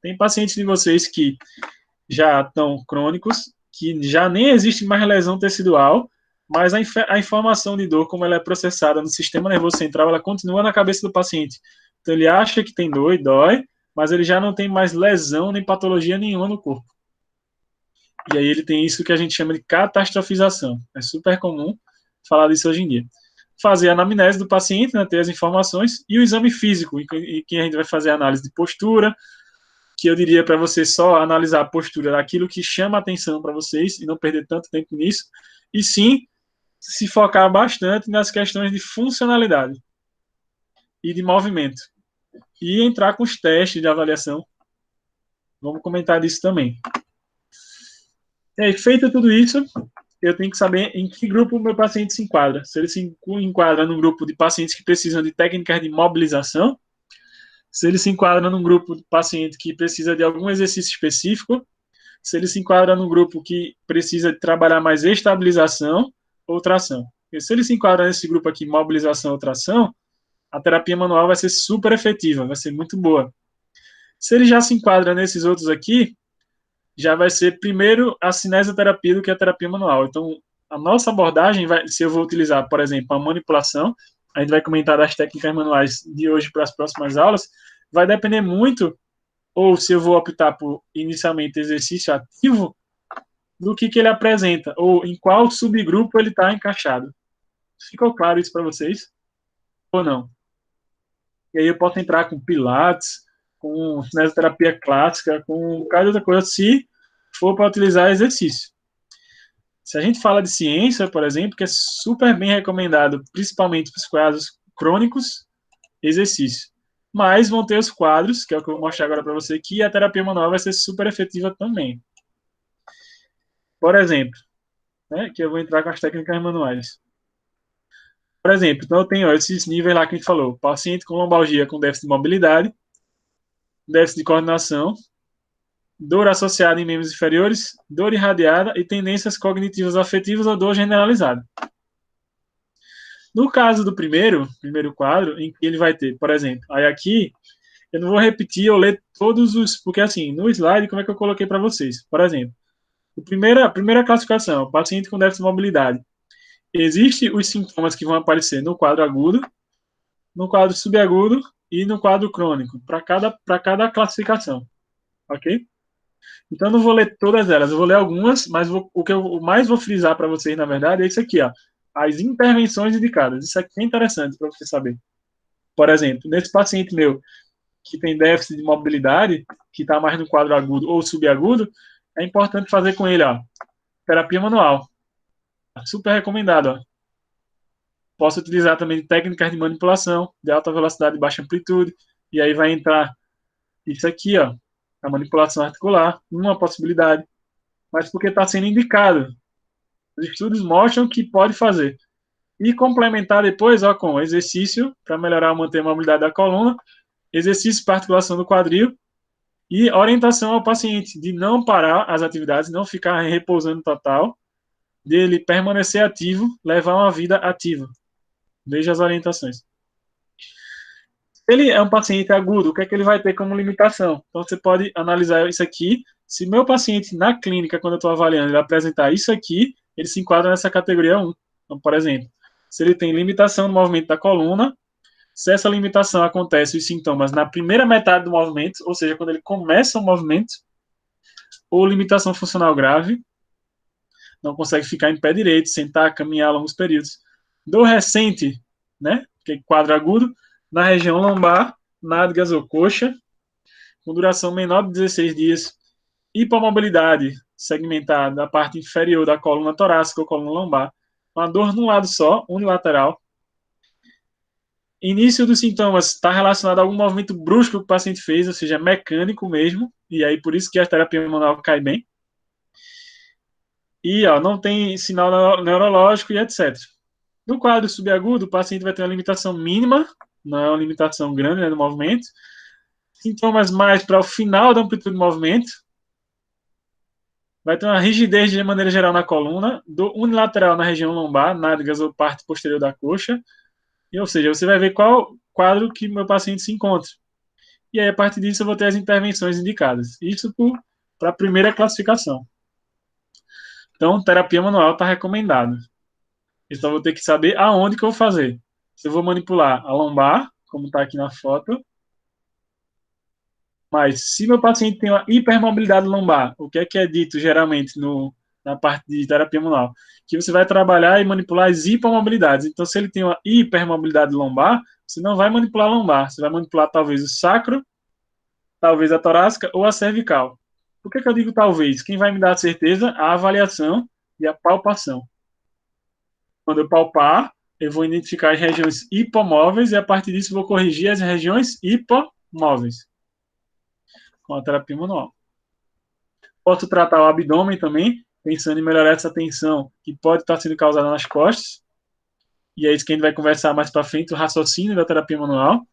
A: tem pacientes de vocês que já estão crônicos, que já nem existe mais lesão tecidual, mas a informação de dor, como ela é processada no sistema nervoso central, ela continua na cabeça do paciente. Então ele acha que tem dor e dói, mas ele já não tem mais lesão nem patologia nenhuma no corpo. E aí ele tem isso que a gente chama de catastrofização. É super comum falar disso hoje em dia. Fazer a anamnese do paciente, né, ter as informações, e o exame físico, em que a gente vai fazer a análise de postura, que eu diria para você só analisar a postura daquilo que chama a atenção para vocês e não perder tanto tempo nisso, e sim se focar bastante nas questões de funcionalidade e de movimento. E entrar com os testes de avaliação. Vamos comentar disso também. E aí, feito tudo isso, eu tenho que saber em que grupo o meu paciente se enquadra. Se ele se enquadra num grupo de pacientes que precisam de técnicas de mobilização, se ele se enquadra num grupo de paciente que precisa de algum exercício específico, se ele se enquadra num grupo que precisa de trabalhar mais estabilização ou tração. Porque se ele se enquadra nesse grupo aqui, mobilização ou tração, a terapia manual vai ser super efetiva, vai ser muito boa. Se ele já se enquadra nesses outros aqui, já vai ser primeiro a cinesioterapia do que a terapia manual. Então, a nossa abordagem vai, se eu vou utilizar, por exemplo, a manipulação, a gente vai comentar das técnicas manuais de hoje para as próximas aulas, vai depender muito, ou se eu vou optar por inicialmente exercício ativo, do que ele apresenta, ou em qual subgrupo ele está encaixado. Ficou claro isso para vocês? Ou não? E aí eu posso entrar com pilates, com cinesioterapia clássica, com cada outra coisa, se for para utilizar exercício. Se a gente fala de ciência, por exemplo, que é super bem recomendado, principalmente para os quadros crônicos, exercício. Mas vão ter os quadros, que é o que eu vou mostrar agora para você, que a terapia manual vai ser super efetiva também. Por exemplo, né, que eu vou entrar com as técnicas manuais. Por exemplo, então eu tenho esses níveis lá que a gente falou. Paciente com lombalgia com déficit de mobilidade, déficit de coordenação, dor associada em membros inferiores, dor irradiada e tendências cognitivas afetivas ou dor generalizada. No caso do primeiro quadro, em que ele vai ter, por exemplo, aí aqui, eu não vou repetir ou ler todos os, porque assim, no slide, como é que eu coloquei para vocês? Por exemplo, a primeira classificação, paciente com déficit de mobilidade. Existem os sintomas que vão aparecer no quadro agudo, no quadro subagudo e no quadro crônico, para cada classificação, ok? Então, eu não vou ler todas elas, eu vou ler algumas, mas o que eu mais vou frisar para vocês, na verdade, é isso aqui, ó. As intervenções indicadas. Isso aqui é interessante para você saber. Por exemplo, nesse paciente meu que tem déficit de mobilidade, que está mais no quadro agudo ou subagudo, é importante fazer com ele, ó, terapia manual. Super recomendado, ó. Posso utilizar também técnicas de manipulação de alta velocidade e baixa amplitude, e aí vai entrar isso aqui, ó, a manipulação articular, uma possibilidade, mas porque está sendo indicado. Os estudos mostram que pode fazer. E complementar depois, ó, com exercício para melhorar ou manter a mobilidade da coluna, exercício para articulação do quadril e orientação ao paciente de não parar as atividades, não ficar repousando total, dele permanecer ativo, levar uma vida ativa. Veja as orientações. Ele é um paciente agudo, o que é que ele vai ter como limitação? Então, você pode analisar isso aqui. Se meu paciente, na clínica, quando eu estou avaliando, ele apresentar isso aqui, ele se enquadra nessa categoria 1. Então, por exemplo, se ele tem limitação no movimento da coluna, se essa limitação acontece, os sintomas, na primeira metade do movimento, ou seja, quando ele começa o movimento, ou limitação funcional grave, não consegue ficar em pé direito, sentar, caminhar longos períodos. Dor recente, né, que é quadro agudo, na região lombar, nádegas ou coxa, com duração menor de 16 dias, hipomobilidade segmentada da parte inferior da coluna torácica ou coluna lombar, uma dor num lado só, unilateral. Início dos sintomas está relacionado a algum movimento brusco que o paciente fez, ou seja, mecânico mesmo, e aí por isso que a terapia manual cai bem. E ó, não tem sinal neurológico e etc. No quadro subagudo, o paciente vai ter uma limitação mínima, não é uma limitação grande, né, do movimento. Sintomas mais para o final da amplitude do movimento. Vai ter uma rigidez de maneira geral na coluna, do unilateral na região lombar, nádegas ou parte posterior da coxa. E, ou seja, você vai ver qual quadro que meu paciente se encontra. E aí, a partir disso, eu vou ter as intervenções indicadas. Isso para a primeira classificação. Então, terapia manual está recomendado. Eu só vou ter que saber aonde que eu vou fazer. Se eu vou manipular a lombar, como está aqui na foto. Mas se meu paciente tem uma hipermobilidade lombar, o que é dito geralmente na parte de terapia manual? Que você vai trabalhar e manipular as hipomobilidades. Então, se ele tem uma hipermobilidade lombar, você não vai manipular a lombar. Você vai manipular talvez o sacro, talvez a torácica ou a cervical. Por que eu digo talvez? Quem vai me dar a certeza? A avaliação e a palpação. Quando eu palpar, eu vou identificar as regiões hipomóveis e a partir disso vou corrigir as regiões hipomóveis com a terapia manual. Posso tratar o abdômen também, pensando em melhorar essa tensão que pode estar sendo causada nas costas. E é isso que a gente vai conversar mais para frente, o raciocínio da terapia manual.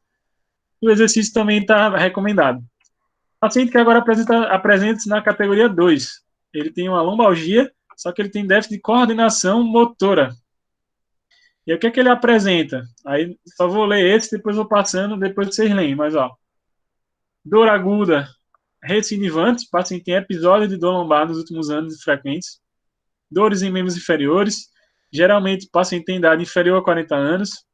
A: O exercício também está recomendado. O paciente que agora apresenta-se na categoria 2. Ele tem uma lombalgia, só que ele tem déficit de coordenação motora. E aí, o que é que ele apresenta? Aí só vou ler esse, depois vou passando, depois vocês leem. Mas, ó, dor aguda, recidivante, paciente tem episódio de dor lombar nos últimos anos frequentes. Dores em membros inferiores, geralmente paciente tem idade inferior a 40 anos.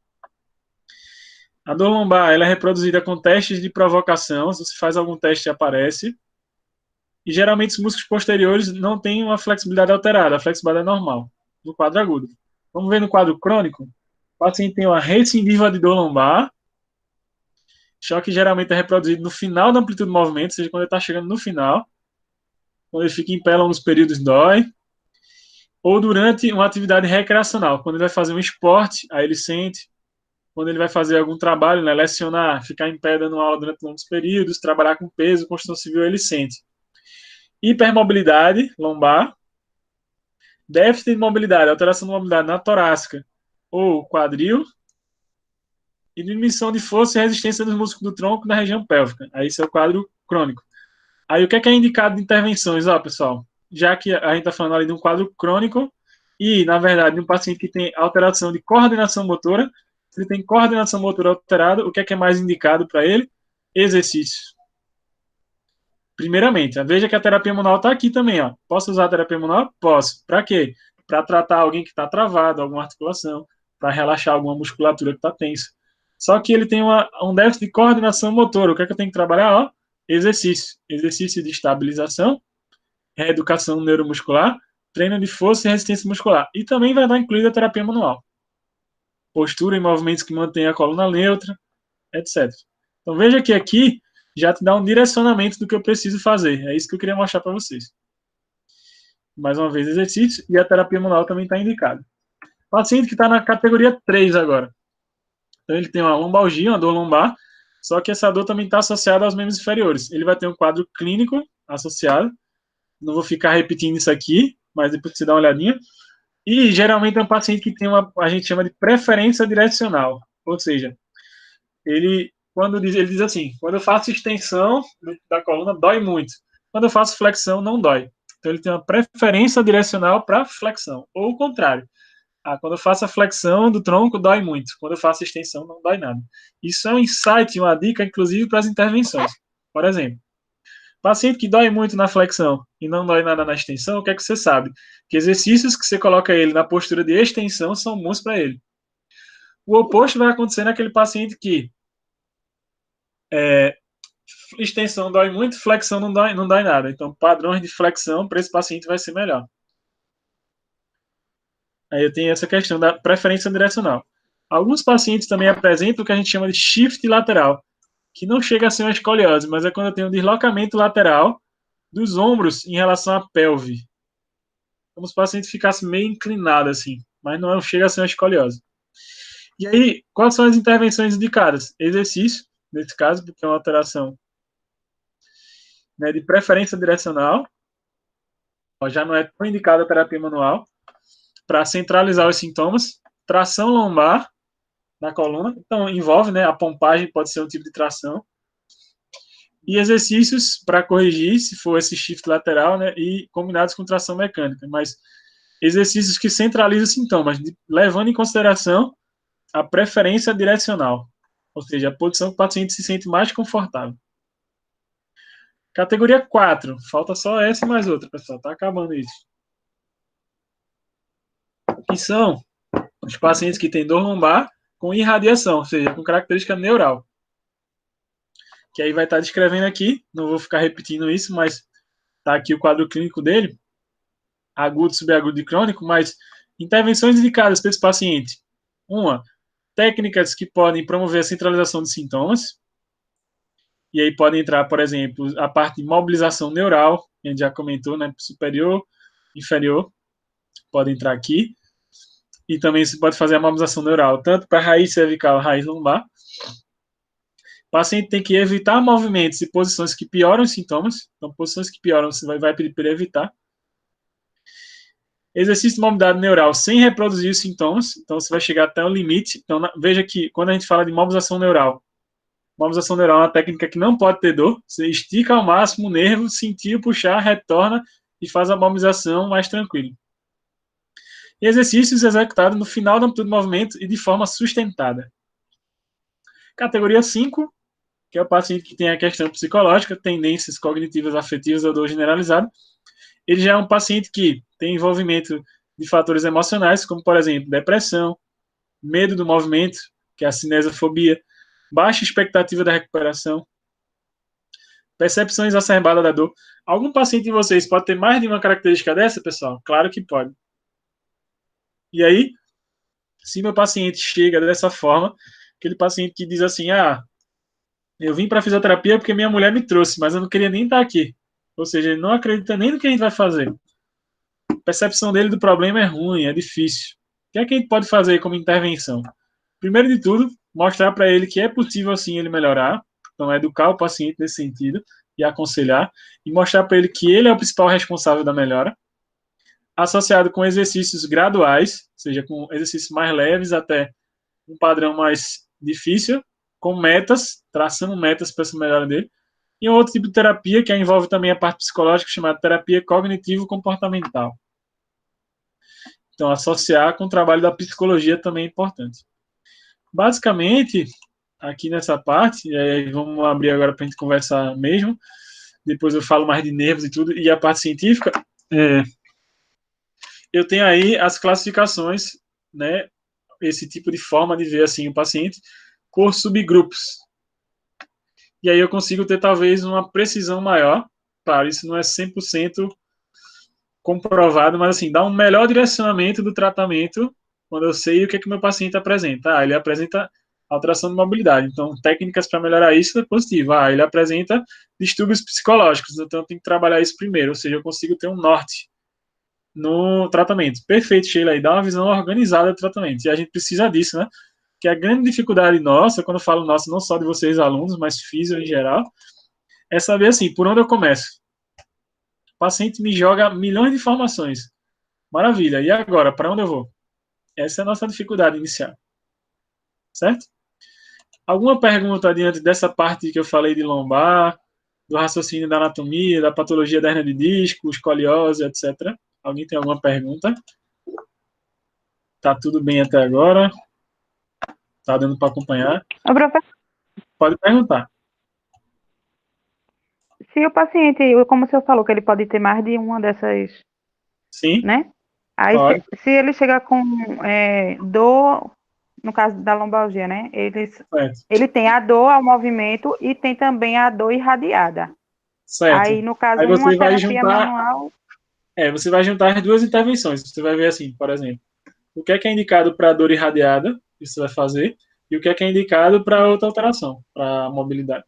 A: A dor lombar ela é reproduzida com testes de provocação, se você faz algum teste aparece. E geralmente os músculos posteriores não têm uma flexibilidade alterada, a flexibilidade é normal, no quadro agudo. Vamos ver no quadro crônico? O paciente tem uma recidiva de dor lombar, choque geralmente é reproduzido no final da amplitude do movimento, ou seja, quando ele está chegando no final, quando ele fica em pé longos períodos dói, ou durante uma atividade recreacional, quando ele vai fazer um esporte, aí ele sente, quando ele vai fazer algum trabalho, né, lecionar, ficar em pé dando aula durante longos períodos, trabalhar com peso, construção civil, ele sente. Hipermobilidade lombar, déficit de mobilidade, alteração de mobilidade na torácica ou quadril, e diminuição de força e resistência dos músculos do tronco na região pélvica. Aí esse é o quadro crônico. Aí o que é indicado de intervenções, ó, pessoal? Já que a gente está falando ali de um quadro crônico e, na verdade, de um paciente que tem alteração de coordenação motora, se ele tem coordenação motora alterada, o que é mais indicado para ele? Exercício. Primeiramente, veja que a terapia manual está aqui também, ó. Posso usar a terapia manual? Posso. Para quê? Para tratar alguém que está travado, alguma articulação, para relaxar alguma musculatura que está tensa. Só que ele tem um déficit de coordenação motora. O que é que eu tenho que trabalhar? Ó, exercício. Exercício de estabilização reeducação neuromuscular, treino de força e resistência muscular. E também vai dar incluída a terapia manual. Postura e movimentos que mantêm a coluna neutra, etc. Então veja que aqui já te dá um direcionamento do que eu preciso fazer. É isso que eu queria mostrar para vocês. Mais uma vez, exercício e a terapia manual também está indicada. Paciente que está na categoria 3 agora. Então ele tem uma lombalgia, uma dor lombar, só que essa dor também está associada aos membros inferiores. Ele vai ter um quadro clínico associado. Não vou ficar repetindo isso aqui, mas depois você dá uma olhadinha. E geralmente é um paciente que tem a gente chama de preferência direcional. Ou seja, ele diz assim, quando eu faço extensão da coluna, dói muito. Quando eu faço flexão, não dói. Então ele tem uma preferência direcional para flexão. Ou o contrário. Quando eu faço a flexão do tronco, dói muito. Quando eu faço a extensão, não dói nada. Isso é um insight, uma dica, inclusive, para as intervenções. Por exemplo, paciente que dói muito na flexão e não dói nada na extensão, o que é que você sabe? Que exercícios que você coloca ele na postura de extensão são bons para ele. O oposto vai acontecer naquele paciente que extensão dói muito, flexão não dói nada. Então, padrões de flexão para esse paciente vai ser melhor. Aí eu tenho essa questão da preferência direcional. Alguns pacientes também apresentam o que a gente chama de shift lateral, que não chega a ser uma escoliose, mas é quando eu tenho um deslocamento lateral dos ombros em relação à pelve. Como se o paciente ficasse meio inclinado assim, mas não chega a ser uma escoliose. E aí, quais são as intervenções indicadas? Exercício, nesse caso, porque é uma alteração, né, de preferência direcional, já não é tão indicada a terapia manual, para centralizar os sintomas, tração lombar na coluna, então envolve, né, a pompagem pode ser um tipo de tração, e exercícios para corrigir, se for esse shift lateral, né, e combinados com tração mecânica, mas exercícios que centralizam os sintomas, levando em consideração a preferência direcional, ou seja, a posição que o paciente se sente mais confortável. Categoria 4, falta só essa e mais outra, pessoal, tá acabando isso. Que são os pacientes que têm dor lombar com irradiação, ou seja, com característica neural. Que aí vai estar descrevendo aqui, não vou ficar repetindo isso, mas tá aqui o quadro clínico dele, agudo, subagudo e crônico, mas intervenções indicadas para esse paciente. Uma, técnicas que podem promover a centralização de sintomas, e aí pode entrar, por exemplo, a parte de mobilização neural, que a gente já comentou, né, superior, inferior, pode entrar aqui, e também se pode fazer a mobilização neural, tanto para raiz cervical, raiz lombar. O paciente tem que evitar movimentos e posições que pioram os sintomas, então posições que pioram você vai pedir para ele evitar. Exercício de mobilidade neural sem reproduzir os sintomas, então você vai chegar até o limite. Então veja que quando a gente fala de mobilização neural é uma técnica que não pode ter dor, você estica ao máximo o nervo, sentir, puxar, retorna e faz a mobilização mais tranquila. E exercícios executados no final da amplitude do movimento e de forma sustentada. Categoria 5, que é o paciente que tem a questão psicológica, tendências cognitivas afetivas ou dor generalizada. Ele já é um paciente que tem envolvimento de fatores emocionais, como, por exemplo, depressão, medo do movimento, que é a cinesiofobia, baixa expectativa da recuperação, percepção exacerbada da dor. Algum paciente de vocês pode ter mais de uma característica dessa, pessoal? Claro que pode. E aí, se meu paciente chega dessa forma, aquele paciente que diz assim, eu vim para fisioterapia porque minha mulher me trouxe, mas eu não queria nem estar aqui. Ou seja, ele não acredita nem no que a gente vai fazer. A percepção dele do problema é ruim, é difícil. O que é que a gente pode fazer como intervenção? Primeiro de tudo, mostrar para ele que é possível sim ele melhorar. Então, educar o paciente nesse sentido e aconselhar. E mostrar para ele que ele é o principal responsável da melhora. Associado com exercícios graduais, ou seja, com exercícios mais leves até um padrão mais difícil, com metas, traçando metas para essa melhora dele. E um outro tipo de terapia que envolve também a parte psicológica, chamada terapia cognitivo-comportamental. Então, associar com o trabalho da psicologia também é importante. Basicamente, aqui nessa parte, e aí vamos abrir agora para a gente conversar mesmo, depois eu falo mais de nervos e tudo, e a parte científica, eu tenho aí as classificações, né, esse tipo de forma de ver assim o paciente por subgrupos. E aí eu consigo ter talvez uma precisão maior. Claro, isso não é 100% comprovado, mas assim, dá um melhor direcionamento do tratamento quando eu sei o que é que o meu paciente apresenta. Ele apresenta alteração de mobilidade. Então, técnicas para melhorar isso é positivo. Ele apresenta distúrbios psicológicos, então eu tenho que trabalhar isso primeiro, ou seja, eu consigo ter um norte no tratamento. Perfeito, Sheila, aí dá uma visão organizada do tratamento. E a gente precisa disso, né? Que a grande dificuldade nossa, quando eu falo nossa, não só de vocês alunos, mas físio em geral, é saber assim, por onde eu começo. O paciente me joga milhões de informações. Maravilha. E agora, para onde eu vou? Essa é a nossa dificuldade inicial. Certo? Alguma pergunta diante dessa parte que eu falei de lombar, do raciocínio da anatomia, da patologia da hernia de disco, escoliose, etc. Alguém tem alguma pergunta? Tá tudo bem até agora? Tá dando para acompanhar?
B: Ô, professor,
A: Pode perguntar.
B: se o paciente, como o senhor falou, que ele pode ter mais de uma dessas,
A: Sim,
B: né? Aí,
A: pode.
B: se ele chegar com dor, no caso da lombalgia, né?
A: Certo.
B: Ele tem a dor ao movimento e tem também a dor irradiada.
A: Certo.
B: Aí, no caso,
A: Aí
B: uma
A: você vai
B: terapia
A: juntar,
B: manual.
A: você vai juntar as duas intervenções. Você vai ver assim, por exemplo, o que é indicado para dor irradiada, que você vai fazer, e o que é indicado para outra alteração, para mobilidade.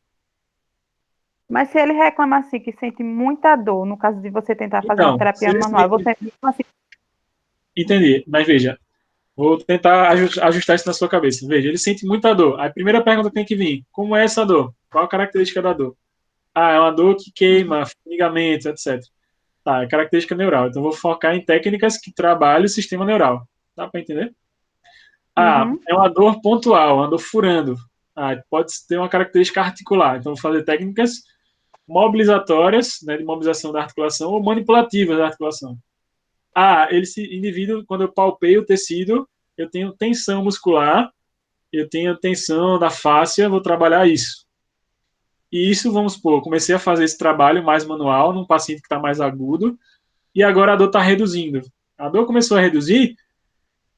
B: Mas se ele reclama assim que sente muita dor, no caso de você tentar fazer uma
A: Então, se
B: terapia
A: ele
B: manual,
A: sente,
B: você assim,
A: entendi, mas veja, vou tentar ajustar isso na sua cabeça. Veja, ele sente muita dor. A primeira pergunta tem que vir: como é essa dor? Qual a característica da dor? É uma dor que queima, ligamento, etc. Tá, é característica neural. Então, vou focar em técnicas que trabalham o sistema neural. Dá para entender?
B: uhum,
A: É uma dor pontual, uma dor furando. Pode ter uma característica articular. Então, vou fazer técnicas mobilizatórias, né, de mobilização da articulação, ou manipulativas da articulação. Esse indivíduo, quando eu palpei o tecido, eu tenho tensão muscular, eu tenho tensão da fáscia, vou trabalhar isso. E isso, vamos supor, comecei a fazer esse trabalho mais manual num paciente que está mais agudo, e agora a dor está reduzindo. A dor começou a reduzir,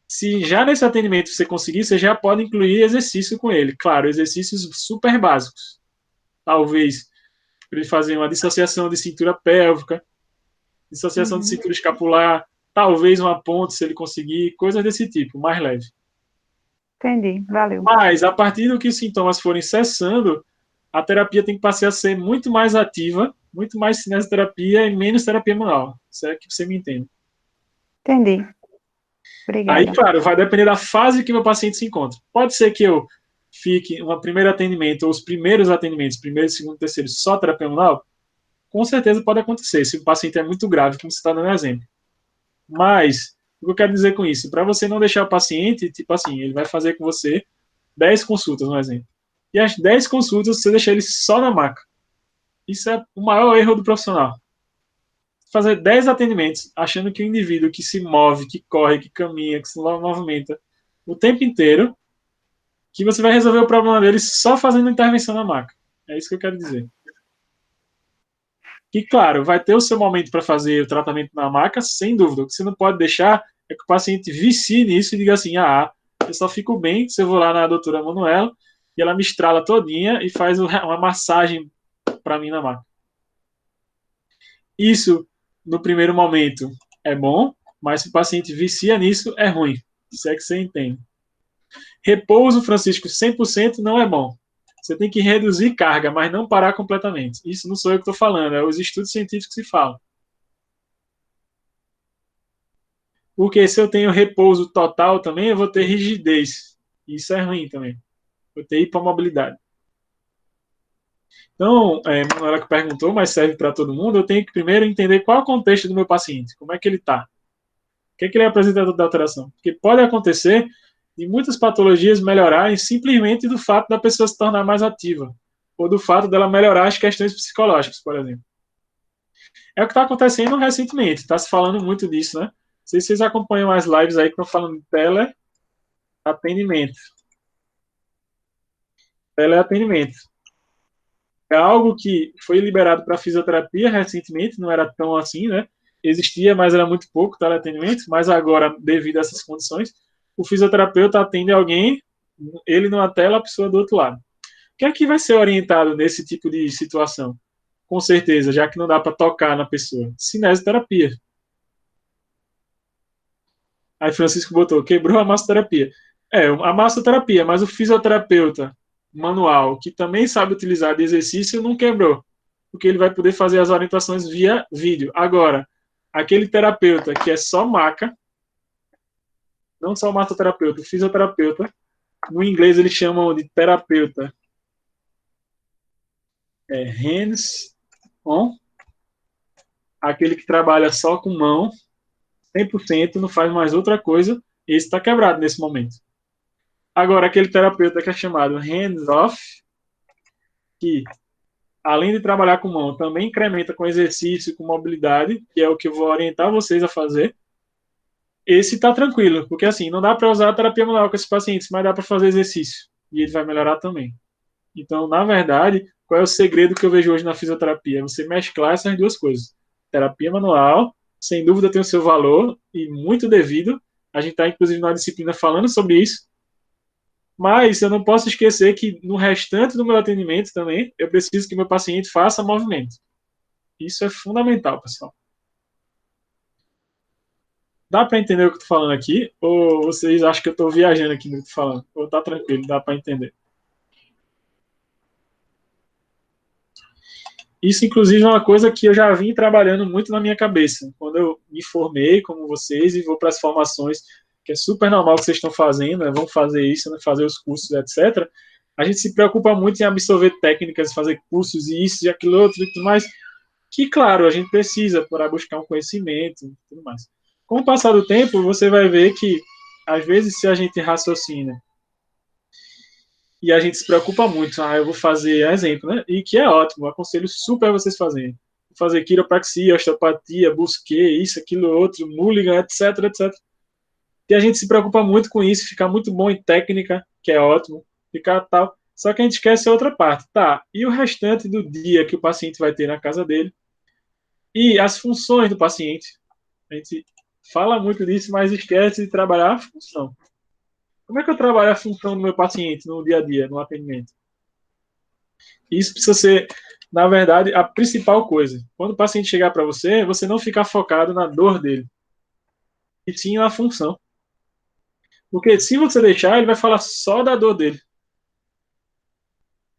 A: se já nesse atendimento você conseguir, você já pode incluir exercício com ele. Claro, exercícios super básicos. Talvez para ele fazer uma dissociação de cintura pélvica, dissociação de
B: uhum,
A: cintura escapular, talvez uma ponte, se ele conseguir, coisas desse tipo, mais leve.
B: entendi, valeu.
A: Mas, a partir do que os sintomas forem cessando, a terapia tem que passar a ser muito mais ativa, muito mais cinesioterapia e menos terapia manual. Isso é que você me entende.
B: Entendi.
A: Aí,
B: Obrigada.
A: claro, vai depender da fase que meu paciente se encontra. Pode ser que eu fique um primeiro atendimento, ou os primeiros atendimentos, primeiro, segundo, terceiro, só terapia manual. Com certeza pode acontecer, se o paciente é muito grave, como você está dando exemplo. Mas, o que eu quero dizer com isso? Para você não deixar o paciente, tipo assim, ele vai fazer com você 10 consultas, um exemplo. E as 10 consultas você deixa ele só na maca. Isso é o maior erro do profissional. Fazer 10 atendimentos achando que o indivíduo que se move, que corre, que caminha, que se movimenta o tempo inteiro, que você vai resolver o problema dele só fazendo intervenção na maca. É isso que eu quero dizer. E claro, vai ter o seu momento para fazer o tratamento na maca, sem dúvida. O que você não pode deixar é que o paciente vicie nisso e diga assim: eu só fico bem se eu vou lá na doutora Manuela e ela me estrala todinha e faz uma massagem para mim na maca. Isso, no primeiro momento, é bom, mas se o paciente vicia nisso, é ruim. Isso é que você entende. Repouso, Francisco, 100% não é bom. Você tem que reduzir carga, mas não parar completamente. Isso não sou eu que estou falando, é os estudos científicos que falam. Porque se eu tenho repouso total também, eu vou ter rigidez. Isso é ruim também. Vou ter hipomobilidade. Então, ela que perguntou, mas serve para todo mundo, eu tenho que primeiro entender qual é o contexto do meu paciente, como é que ele está. O que é que ele apresenta da alteração? Porque pode acontecer de muitas patologias melhorarem simplesmente do fato da pessoa se tornar mais ativa, ou do fato dela melhorar as questões psicológicas, por exemplo. É o que está acontecendo recentemente, está se falando muito disso, né? Não sei se vocês acompanham as lives aí que estão falando de teleatendimento. Teleatendimento. É algo que foi liberado para fisioterapia recentemente, não era tão assim, né? Existia, mas era muito pouco teleatendimento, mas agora, devido a essas condições, o fisioterapeuta atende alguém, ele numa tela, a pessoa do outro lado. O que é que vai ser orientado nesse tipo de situação? Com certeza, já que não dá para tocar na pessoa. Cinesioterapia. Aí Francisco botou, quebrou a massoterapia. É, a massoterapia, mas o fisioterapeuta manual, que também sabe utilizar de exercício, não quebrou. Porque ele vai poder fazer as orientações via vídeo. Agora, aquele terapeuta que é só maca, não só o massoterapeuta, o fisioterapeuta, no inglês eles chamam de terapeuta hands-on, aquele que trabalha só com mão, 100%, não faz mais outra coisa, esse está quebrado nesse momento. Agora, aquele terapeuta que é chamado hands-off, que além de trabalhar com mão, também incrementa com exercício, com mobilidade, que é o que eu vou orientar vocês a fazer, esse está tranquilo, porque assim, não dá para usar a terapia manual com esses pacientes, mas dá para fazer exercício, e ele vai melhorar também. Então, na verdade, qual é o segredo que eu vejo hoje na fisioterapia? É você mesclar essas duas coisas. Terapia manual, sem dúvida, tem o seu valor e muito devido. A gente está, inclusive, numa disciplina falando sobre isso. Mas eu não posso esquecer que no restante do meu atendimento também, eu preciso que meu paciente faça movimento. Isso é fundamental, pessoal. Dá para entender o que eu estou falando aqui? Ou vocês acham que eu estou viajando aqui no que eu estou falando? Ou tá tranquilo, dá para entender? Isso, inclusive, é uma coisa que eu já vim trabalhando muito na minha cabeça. Quando eu me formei, como vocês, e vou para as formações, que é super normal que vocês estão fazendo, né? Vão fazer isso, né? Fazer os cursos, etc. A gente se preocupa muito em absorver técnicas, fazer cursos e isso e aquilo outro e tudo mais, que, claro, a gente precisa para buscar um conhecimento e tudo mais. Com o passar do tempo, você vai ver que, às vezes, se a gente raciocina e a gente se preocupa muito. Ah, eu vou fazer exemplo, né? E que é ótimo, aconselho super vocês fazerem. Fazer quiropraxia, osteopatia, busquê, isso, aquilo, outro, mulligan, etc, etc. E a gente se preocupa muito com isso, ficar muito bom em técnica, que é ótimo, ficar tal. Só que a gente esquece a outra parte. Tá, e o restante do dia que o paciente vai ter na casa dele? E as funções do paciente? A gente fala muito disso, mas esquece de trabalhar a função. Como é que eu trabalho a função do meu paciente no dia a dia, no atendimento? Isso precisa ser, na verdade, a principal coisa. Quando o paciente chegar para você, você não ficar focado na dor dele, e sim na função. Porque se você deixar, ele vai falar só da dor dele.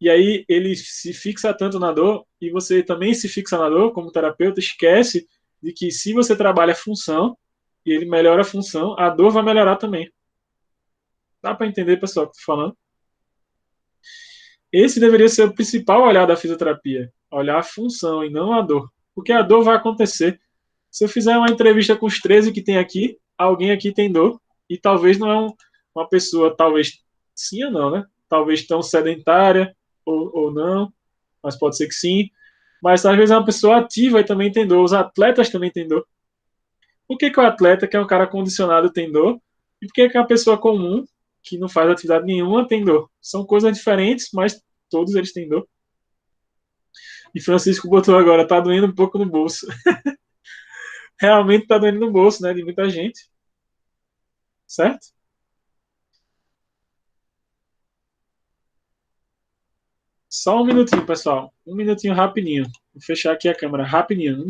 A: E aí ele se fixa tanto na dor, e você também se fixa na dor, como terapeuta, esquece de que se você trabalha a função, e ele melhora a função, a dor vai melhorar também. Dá para entender, pessoal, o que eu tô falando? Esse deveria ser o principal olhar da fisioterapia. Olhar a função e não a dor. Porque a dor vai acontecer. Se eu fizer uma entrevista com os 13 que tem aqui, alguém aqui tem dor. E talvez não é uma pessoa, talvez sim ou não, né? Talvez tão sedentária ou não, mas pode ser que sim. Mas às vezes é uma pessoa ativa e também tem dor. Os atletas também têm dor. Por que, que o atleta, que é um cara condicionado, tem dor? E por que, que a pessoa comum, que não faz atividade nenhuma, tem dor? São coisas diferentes, mas todos eles têm dor. E Francisco botou agora, tá doendo um pouco no bolso. Realmente tá doendo no bolso, né, de muita gente, certo? Só um minutinho, pessoal. Um minutinho rapidinho. Vou fechar aqui a câmera rapidinho.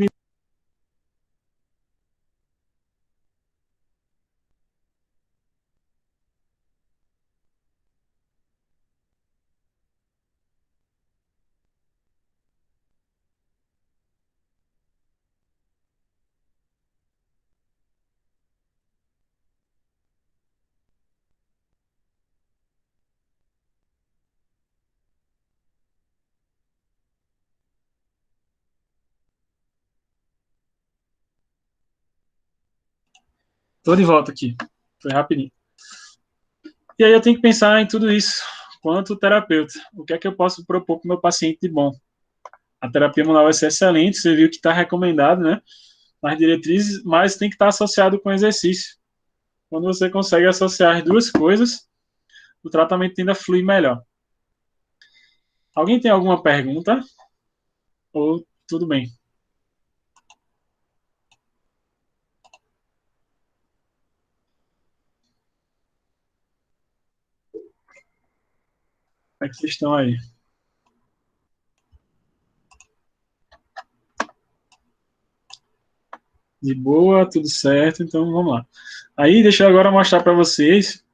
A: Tô de volta aqui. Foi rapidinho. E aí eu tenho que pensar em tudo isso, quanto terapeuta. O que é que eu posso propor para o meu paciente de bom? A terapia manual vai ser excelente, você viu que está recomendado, né? Nas diretrizes, mas tem que estar associado com exercício. Quando você consegue associar as duas coisas, o tratamento tende a fluir melhor. Alguém tem alguma pergunta? Ou tudo bem? Como é que vocês estão aí? De boa, tudo certo, então vamos lá. Aí, deixa eu agora mostrar para vocês,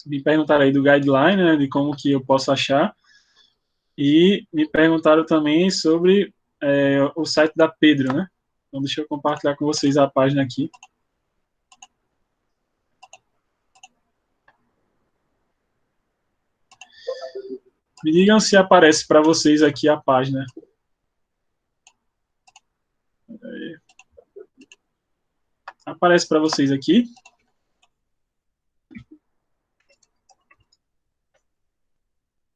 A: me perguntaram aí do guideline, né, de como que eu posso achar, e me perguntaram também sobre o site da Pedro, né? Então, deixa eu compartilhar com vocês a página aqui. Me digam se aparece para vocês aqui a página. Aparece para vocês aqui.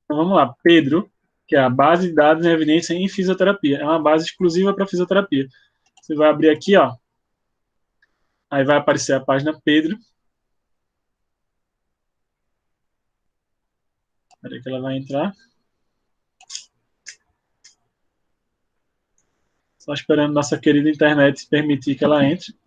A: Então, vamos lá. Pedro, que é a base de dados em evidência em fisioterapia. É uma base exclusiva para fisioterapia. Você vai abrir aqui, ó. Aí vai aparecer a página Pedro. Espera que ela vai entrar. Só esperando nossa querida internet permitir que ela entre.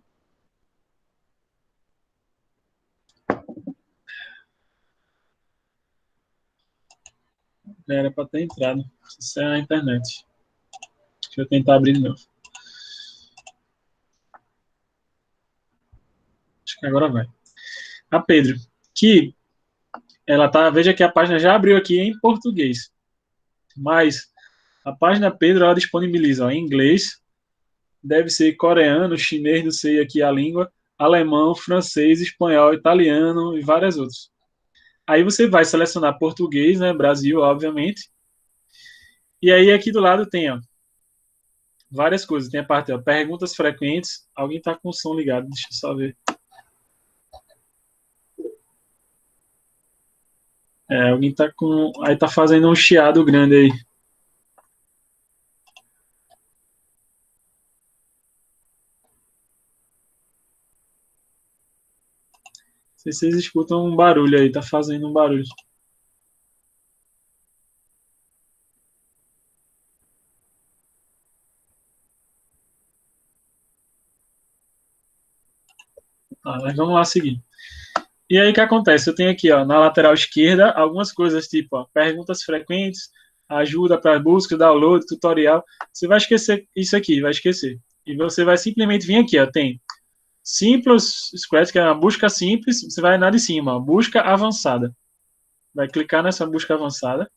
A: Já era para ter entrado. Isso é a internet. Deixa eu tentar abrir de novo. Acho que agora vai. A Pedro, que ela tá, veja que a página já abriu aqui em português, mas a página Pedro ela disponibiliza ó, em inglês, deve ser coreano, chinês, não sei aqui a língua, alemão, francês, espanhol, italiano e várias outras. Aí você vai selecionar português, né, Brasil, obviamente, e aí aqui do lado tem ó, várias coisas. Tem a parte ó, perguntas frequentes. Alguém tá com o som ligado, deixa eu só ver. Alguém tá com. Aí tá fazendo um chiado grande aí. Não sei se vocês escutam um barulho aí, tá fazendo um barulho. Mas vamos lá seguir. E aí o que acontece? Eu tenho aqui, ó, na lateral esquerda, algumas coisas tipo, ó, perguntas frequentes, ajuda para busca, download, tutorial. Você vai esquecer isso aqui, vai esquecer. E você vai simplesmente vir aqui, ó, tem Simples Scratch, que é uma busca simples, você vai na de cima, ó, busca avançada. Vai clicar nessa busca avançada.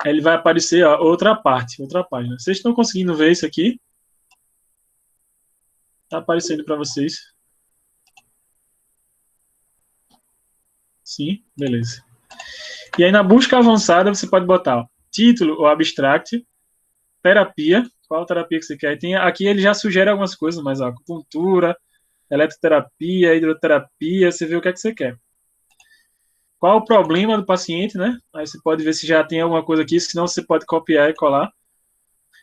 A: Aí ele vai aparecer ó, outra parte, outra página. Vocês estão conseguindo ver isso aqui? Está aparecendo para vocês? Sim, beleza. E aí na busca avançada você pode botar ó, título ou abstract, terapia, qual terapia que você quer. Tem, aqui ele já sugere algumas coisas, mas ó, acupuntura, eletroterapia, hidroterapia, você vê o que é que você quer. Qual o problema do paciente, né? Aí você pode ver se já tem alguma coisa aqui, senão você pode copiar e colar.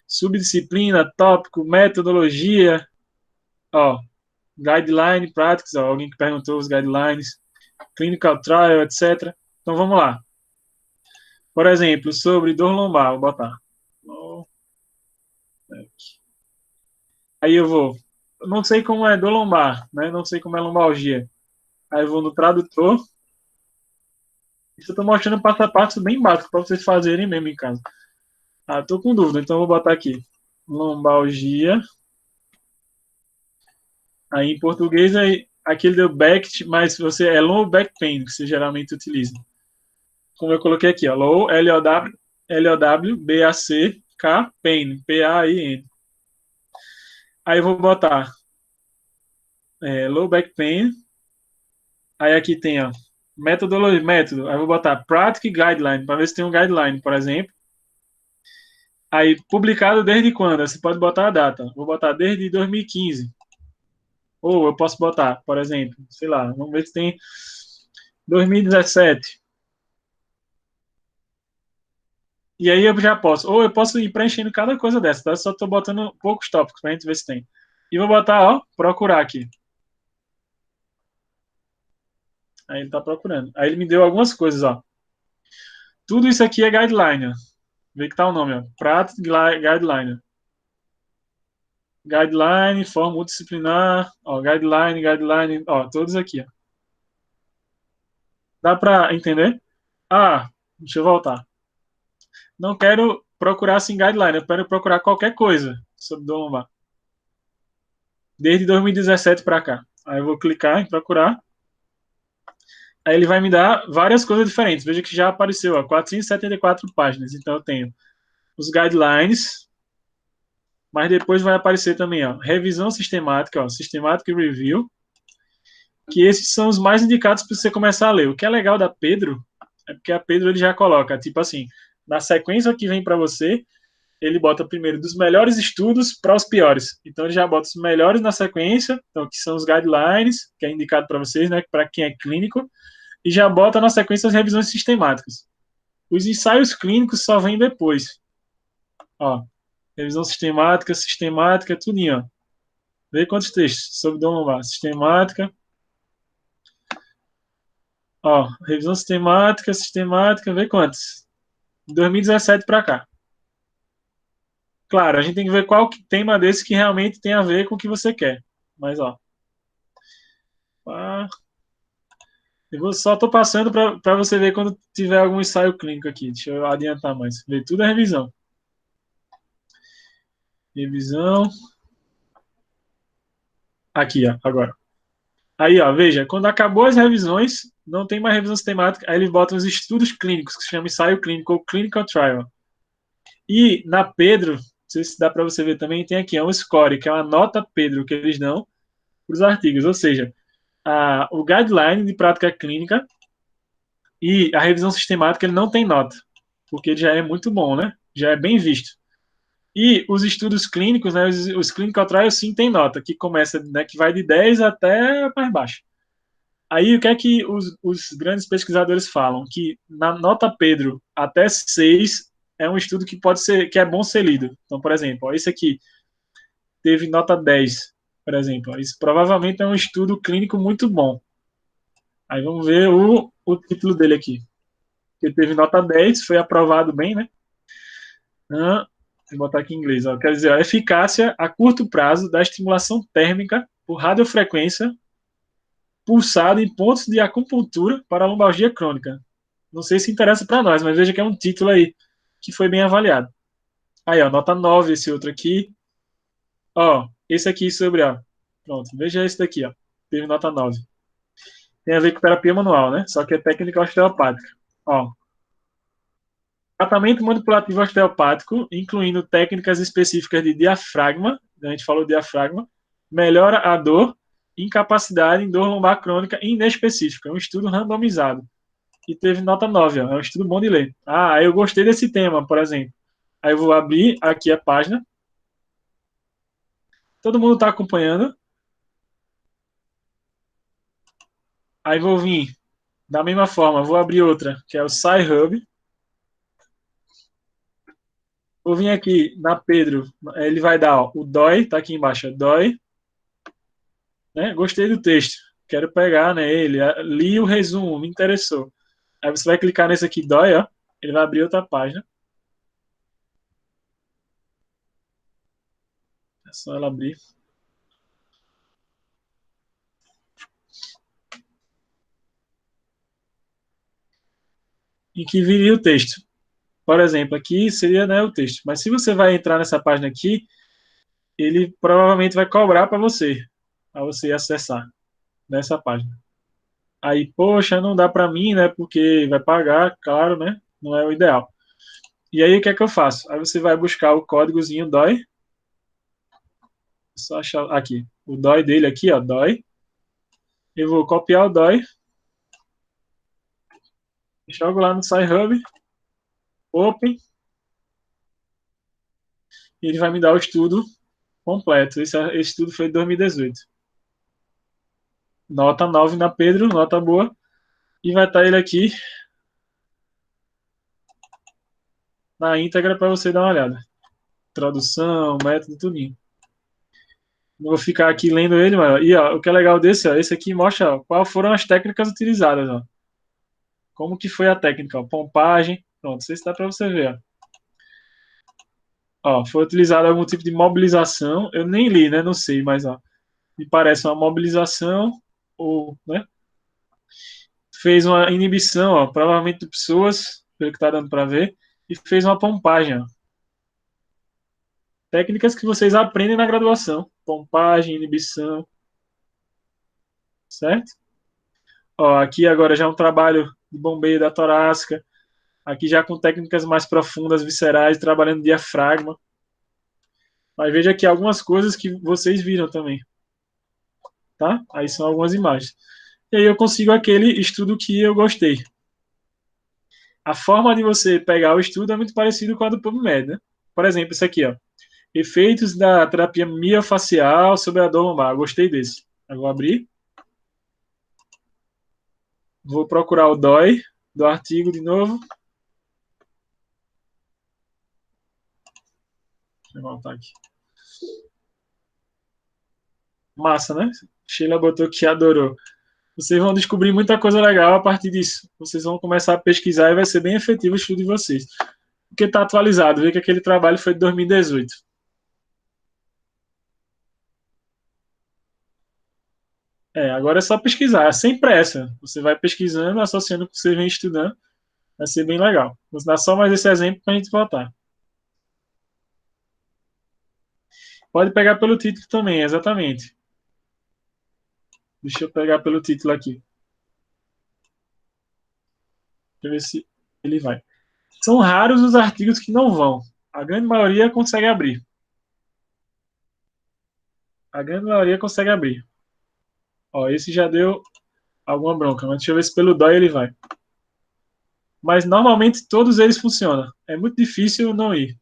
A: Subdisciplina, tópico, metodologia, ó, guideline, practice, ó, alguém que perguntou os guidelines, clinical trial, etc. Então vamos lá. Por exemplo, sobre dor lombar, vou botar. Aí eu vou. Eu não sei como é dor lombar, né? Não sei como é lombalgia. Aí eu vou no tradutor. Isso eu estou mostrando passo a passo bem básico para vocês fazerem mesmo em casa. Ah, tô com dúvida, então eu vou botar aqui. Lombalgia. Aí em português, aí, aqui ele deu back, mas você é low back pain, que você geralmente utiliza. Como eu coloquei aqui, ó, low, L-O-W, L-O-W, B-A-C-K, pain, P-A-I-N. Aí eu vou botar low back pain. Aí aqui tem, ó, metodologia, método. Aí eu vou botar practice guideline, para ver se tem um guideline, por exemplo. Aí, publicado desde quando? Você pode botar a data. Vou botar desde 2015. Ou eu posso botar, por exemplo, sei lá, vamos ver se tem 2017. E aí eu já posso. Ou eu posso ir preenchendo cada coisa dessa, tá? Só estou botando poucos tópicos pra gente ver se tem. E vou botar, ó, procurar aqui. Aí ele tá procurando. Aí ele me deu algumas coisas, ó. Tudo isso aqui é guideline, ó. Vê que tá o nome, ó. Practice Guideline. Guideline, forma multidisciplinar, ó, guideline, ó, todos aqui, ó. Dá pra entender? Ah, deixa eu voltar. Não quero procurar assim guideline, eu quero procurar qualquer coisa sobre dor lombar. desde 2017 para cá. Aí eu vou clicar em procurar. Aí ele vai me dar várias coisas diferentes. Veja que já apareceu, ó, 474 páginas. Então eu tenho os guidelines, mas depois vai aparecer também, ó, revisão sistemática, ó, systematic review, que esses são os mais indicados para você começar a ler. O que é legal da Pedro é porque a Pedro ele já coloca, tipo assim, na sequência que vem para você, ele bota primeiro dos melhores estudos para os piores. Então ele já bota os melhores na sequência, então que são os guidelines, que é indicado para vocês, né, para quem é clínico, e já bota na sequência as revisões sistemáticas. Os ensaios clínicos só vêm depois. Ó, revisão sistemática, sistemática, tudinho, ó. Vê quantos textos sobre dor lombar. Sistemática. Ó, revisão sistemática, sistemática, vê quantos. De 2017 para cá. Claro, a gente tem que ver qual tema desse que realmente tem a ver com o que você quer. Mas, ó. Eu só tô passando para você ver quando tiver algum ensaio clínico aqui. Deixa eu adiantar mais. Ver tudo é revisão. Revisão. Aqui, ó, agora. Aí, ó, veja, quando acabou as revisões, não tem mais revisão sistemática, aí eles botam os estudos clínicos, que se chama ensaio clínico ou clinical trial. E na Pedro, não sei se dá para você ver também, tem aqui, é um score, que é uma nota Pedro que eles dão para os artigos, ou seja, o guideline de prática clínica e a revisão sistemática ele não tem nota, porque ele já é muito bom, né? Já é bem visto. E os estudos clínicos, né, os clinical trials sim tem nota, que começa, né, que vai de 10 até mais baixo. Aí o que é que os grandes pesquisadores falam? Que na nota Pedro até 6 é um estudo que pode ser, que é bom ser lido. Então, por exemplo, ó, esse aqui teve nota 10, por exemplo. Ó, isso provavelmente é um estudo clínico muito bom. Aí vamos ver o título dele aqui. Ele teve nota 10, foi aprovado bem, né? Vou botar aqui em inglês. Ó. Quer dizer, a eficácia a curto prazo da estimulação térmica por radiofrequência pulsado em pontos de acupuntura para a lombalgia crônica. Não sei se interessa para nós, mas veja que é um título aí que foi bem avaliado. Aí, ó, nota 9 esse outro aqui. Ó, esse aqui sobre, ó. Pronto, veja esse daqui, ó. Teve nota 9. Tem a ver com terapia manual, né? Só que é técnica osteopática. Ó, tratamento manipulativo osteopático, incluindo técnicas específicas de diafragma, a gente falou diafragma, melhora a dor, incapacidade em dor lombar crônica inespecífica. É um estudo randomizado. E teve nota 9, ó. É um estudo bom de ler. Ah, eu gostei desse tema, por exemplo. Aí eu vou abrir aqui a página. Todo mundo está acompanhando. Aí vou vir da mesma forma, vou abrir outra, que é o Sci-Hub. Vou vir aqui na Pedro, ele vai dar ó, o DOI, tá aqui embaixo, DOI. Né? Gostei do texto, quero pegar né, ele, li o resumo, me interessou. Aí você vai clicar nesse aqui, DOI, ó, ele vai abrir outra página. É só ela abrir. E que viria o texto. Por exemplo, aqui seria né, o texto. Mas se você vai entrar nessa página aqui, ele provavelmente vai cobrar para você acessar nessa página. Aí, poxa, não dá para mim, né? Porque vai pagar, claro, né? Não é o ideal. E aí, o que é que eu faço? Aí você vai buscar o códigozinho DOI. Só achar aqui. O DOI dele aqui, ó, DOI. Eu vou copiar o DOI. Jogo lá no SciHub. Open. E ele vai me dar o estudo completo. Esse estudo foi de 2018. Nota 9 na Pedro, nota boa. E vai estar ele aqui na íntegra para você dar uma olhada. Tradução, método, tudinho. Não vou ficar aqui lendo ele, mas e ó, o que é legal desse, ó, esse aqui mostra ó, quais foram as técnicas utilizadas, ó. Como que foi a técnica, ó, pompagem, pronto, não sei se dá para você ver, ó. Ó, foi utilizado algum tipo de mobilização, eu nem li, né, não sei, mas ó, me parece uma mobilização ou, né, fez uma inibição, ó, provavelmente de pessoas, pelo que tá dando para ver, e fez uma pompagem, ó. Técnicas que vocês aprendem na graduação. Pompagem, inibição, certo? Ó, aqui agora já é um trabalho de bombeio da torácica. Aqui já com técnicas mais profundas, viscerais, trabalhando diafragma. Mas veja aqui algumas coisas que vocês viram também, tá? Aí são algumas imagens. E aí eu consigo aquele estudo que eu gostei. A forma de você pegar o estudo é muito parecido com a do PubMed, né? Por exemplo, isso aqui, ó. Efeitos da terapia miofacial sobre a dor lombar. Gostei desse. Eu vou abrir. Vou procurar o DOI do artigo de novo. Deixa eu voltar aqui. Massa, né? Sheila botou que adorou. Vocês vão descobrir muita coisa legal a partir disso. Vocês vão começar a pesquisar e vai ser bem efetivo o estudo de vocês. Porque está atualizado, vê que aquele trabalho foi de 2018. Agora é só pesquisar, sem pressa. Você vai pesquisando, associando com o que você vem estudando. Vai ser bem legal. Vou dar só mais esse exemplo para a gente voltar. Pode pegar pelo título também, exatamente. Deixa eu pegar pelo título aqui. Deixa eu ver se ele vai. São raros os artigos que não vão. A grande maioria consegue abrir. A grande maioria consegue abrir. Ó, esse já deu alguma bronca, mas deixa eu ver se pelo DOI ele vai. Mas normalmente todos eles funcionam. É muito difícil não ir.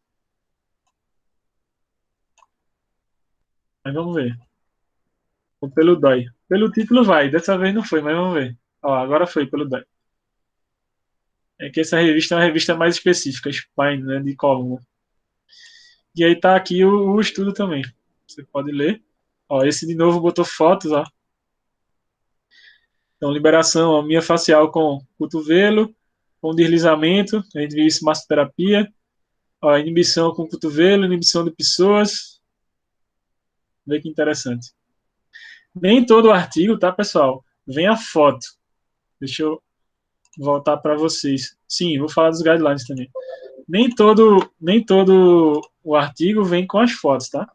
A: Mas vamos ver. Ou pelo DOI. Pelo título vai. Dessa vez não foi, mas vamos ver. Ó, agora foi pelo DOI. É que essa revista é uma revista mais específica, Spine, né, de coluna. E aí tá aqui o estudo também. Você pode ler. Ó, esse de novo botou fotos, ó. Então, liberação, ó, minha facial com cotovelo, com deslizamento, a gente viu isso massoterapia. Ó, inibição com cotovelo, inibição de pessoas. Vê que interessante. Nem todo artigo, tá, pessoal? Vem a foto. Deixa eu voltar para vocês. Sim, vou falar dos guidelines também. Nem todo o artigo vem com as fotos, tá?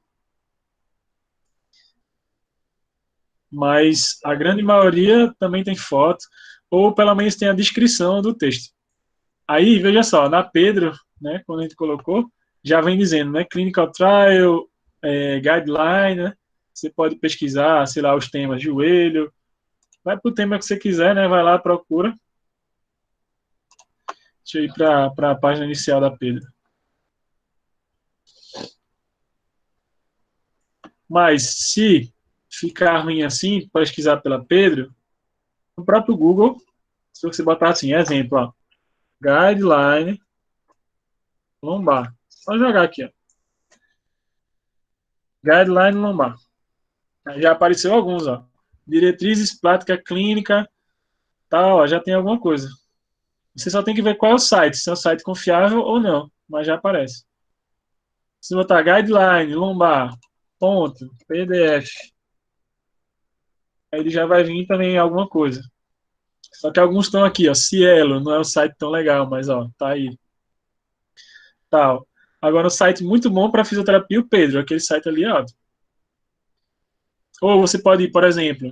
A: Mas a grande maioria também tem foto, ou pelo menos tem a descrição do texto. Aí, veja só, na Pedro, né, quando a gente colocou, já vem dizendo, né, clinical trial, guideline, né, você pode pesquisar, sei lá, os temas, joelho, vai para o tema que você quiser, né, vai lá, procura. Deixa eu ir para a página inicial da Pedro. Mas se ficar ruim assim, pesquisar pela Pedro, no próprio Google, se você botar assim, exemplo, ó, guideline lombar. Só jogar aqui, ó. Guideline lombar. Aí já apareceu alguns, ó. Diretrizes, prática clínica, tal, ó, já tem alguma coisa. Você só tem que ver qual é o site, se é um site confiável ou não, mas já aparece. Se botar guideline lombar, ponto, PDF, aí ele já vai vir também alguma coisa. Só que alguns estão aqui, ó, Cielo, não é um site tão legal, mas ó, tá aí. Tal. Agora, um site muito bom para fisioterapia, o Pedro, aquele site ali, ó. Ou você pode ir, por exemplo,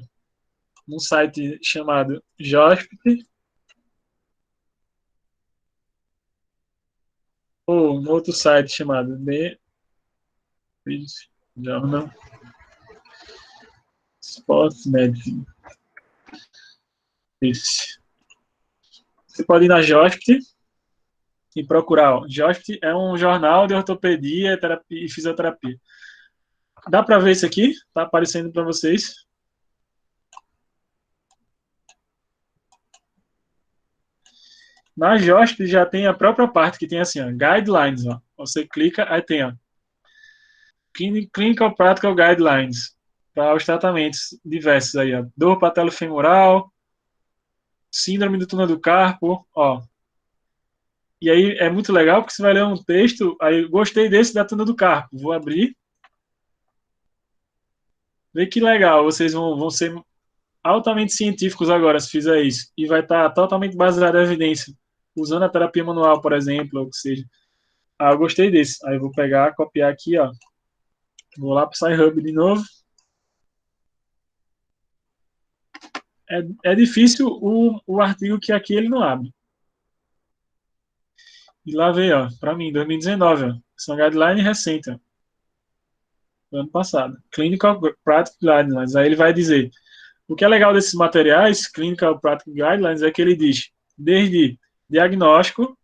A: num site chamado Jospit, ou um outro site chamado The Journal Sports Medicine. Esse. Você pode ir na Jospit e procurar. Ó. Jospit é um jornal de ortopedia terapia, e fisioterapia. Dá para ver isso aqui? Tá aparecendo para vocês? Na Jospit já tem a própria parte que tem assim, ó, guidelines. Ó. Você clica, aí tem ó, Clinical Practical Guidelines para os tratamentos diversos aí, ó. Dor patelofemoral, síndrome do túnel do carpo, ó. E aí é muito legal porque você vai ler um texto, aí gostei desse da túnel do carpo, vou abrir. Vê que legal, vocês vão ser altamente científicos agora se fizer isso. E vai estar totalmente baseado em evidência, usando a terapia manual, por exemplo, ou o que seja. Ah, eu gostei desse. Aí eu vou pegar, copiar aqui, ó. Vou lá para o SciHub de novo. É difícil o artigo que aqui ele não abre. E lá veio, ó, para mim, 2019, ó, são guidelines recentes, ó, do ano passado. Clinical Practice Guidelines. Aí ele vai dizer, o que é legal desses materiais, Clinical Practice Guidelines, é que ele diz, desde diagnóstico,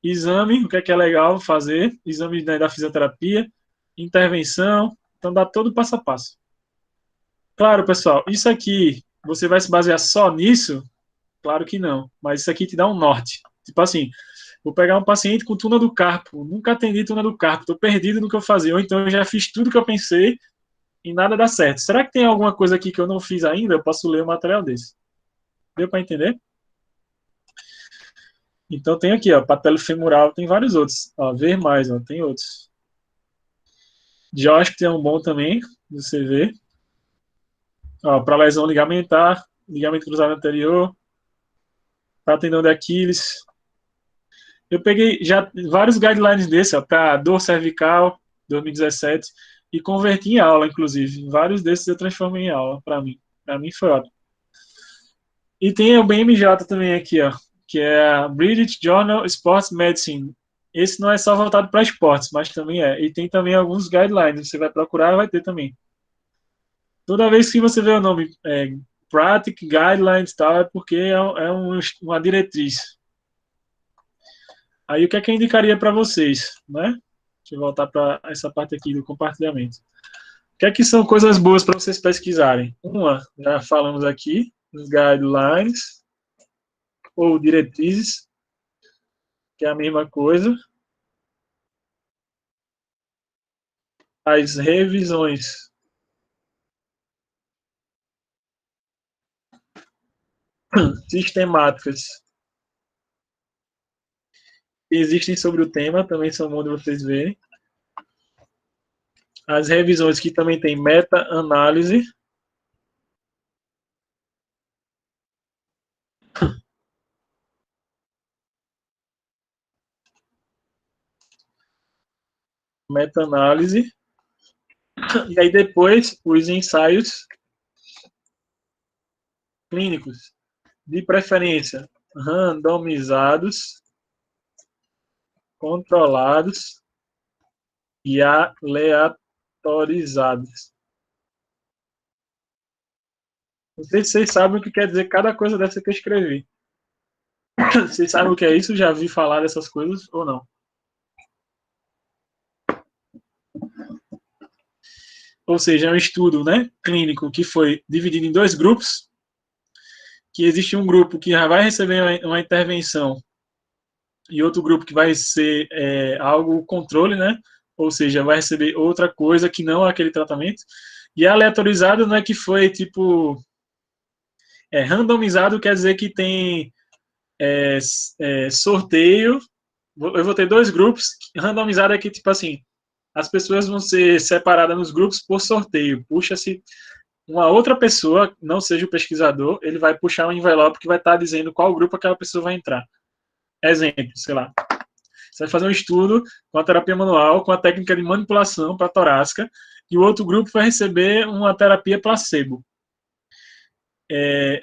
A: exame, o que é legal fazer, exame, né, da fisioterapia, intervenção, então dá todo o passo a passo. Claro, pessoal, isso aqui, você vai se basear só nisso? Claro que não, mas isso aqui te dá um norte. Tipo assim, vou pegar um paciente com túnel do carpo, nunca atendi túnel do carpo, estou perdido no que eu fazia, ou então eu já fiz tudo que eu pensei e nada dá certo. Será que tem alguma coisa aqui que eu não fiz ainda? Eu posso ler um material desse. Deu para entender? Então tem aqui, ó, patelofemoral, tem vários outros. Ó, ver mais, ó, tem outros. Josh, que tem um bom também, você vê. Para lesão ligamentar, ligamento cruzado anterior, para tendão de Aquiles. Eu peguei já vários guidelines desse, para dor cervical, 2017, e converti em aula, inclusive. Vários desses eu transformei em aula, para mim. Para mim foi ótimo. E tem o BMJ também aqui, ó, que é a British Journal Sports Medicine. Esse não é só voltado para esportes, mas também é. E tem também alguns guidelines. Você vai procurar, vai ter também. Toda vez que você vê o nome Practice Guidelines, tal, é porque uma diretriz. Aí o que é que eu indicaria para vocês, né? Deixa eu voltar para essa parte aqui do compartilhamento. O que é que são coisas boas para vocês pesquisarem? Uma, já falamos aqui, os guidelines ou diretrizes, que é a mesma coisa. As revisões sistemáticas que existem sobre o tema, também são bom de vocês verem. As revisões que também tem meta-análise. Meta-análise. E aí depois os ensaios clínicos, de preferência randomizados, controlados e aleatorizados. Não sei se vocês sabem o que quer dizer cada coisa dessa que eu escrevi. Vocês sabem o que é isso? Já vi falar dessas coisas ou não? Ou seja, é um estudo, né, clínico que foi dividido em dois grupos, que existe um grupo que já vai receber uma intervenção e outro grupo que vai ser algo controle, né, ou seja, vai receber outra coisa que não aquele tratamento. E aleatorizado não é que foi tipo randomizado, quer dizer que tem sorteio. Eu vou ter dois grupos. Randomizado é que tipo assim, as pessoas vão ser separadas nos grupos por sorteio. Puxa-se uma outra pessoa, não seja o pesquisador, ele vai puxar um envelope que vai estar dizendo qual grupo aquela pessoa vai entrar. Exemplo, sei lá. Você vai fazer um estudo com a terapia manual, com a técnica de manipulação para torácica, e o outro grupo vai receber uma terapia placebo.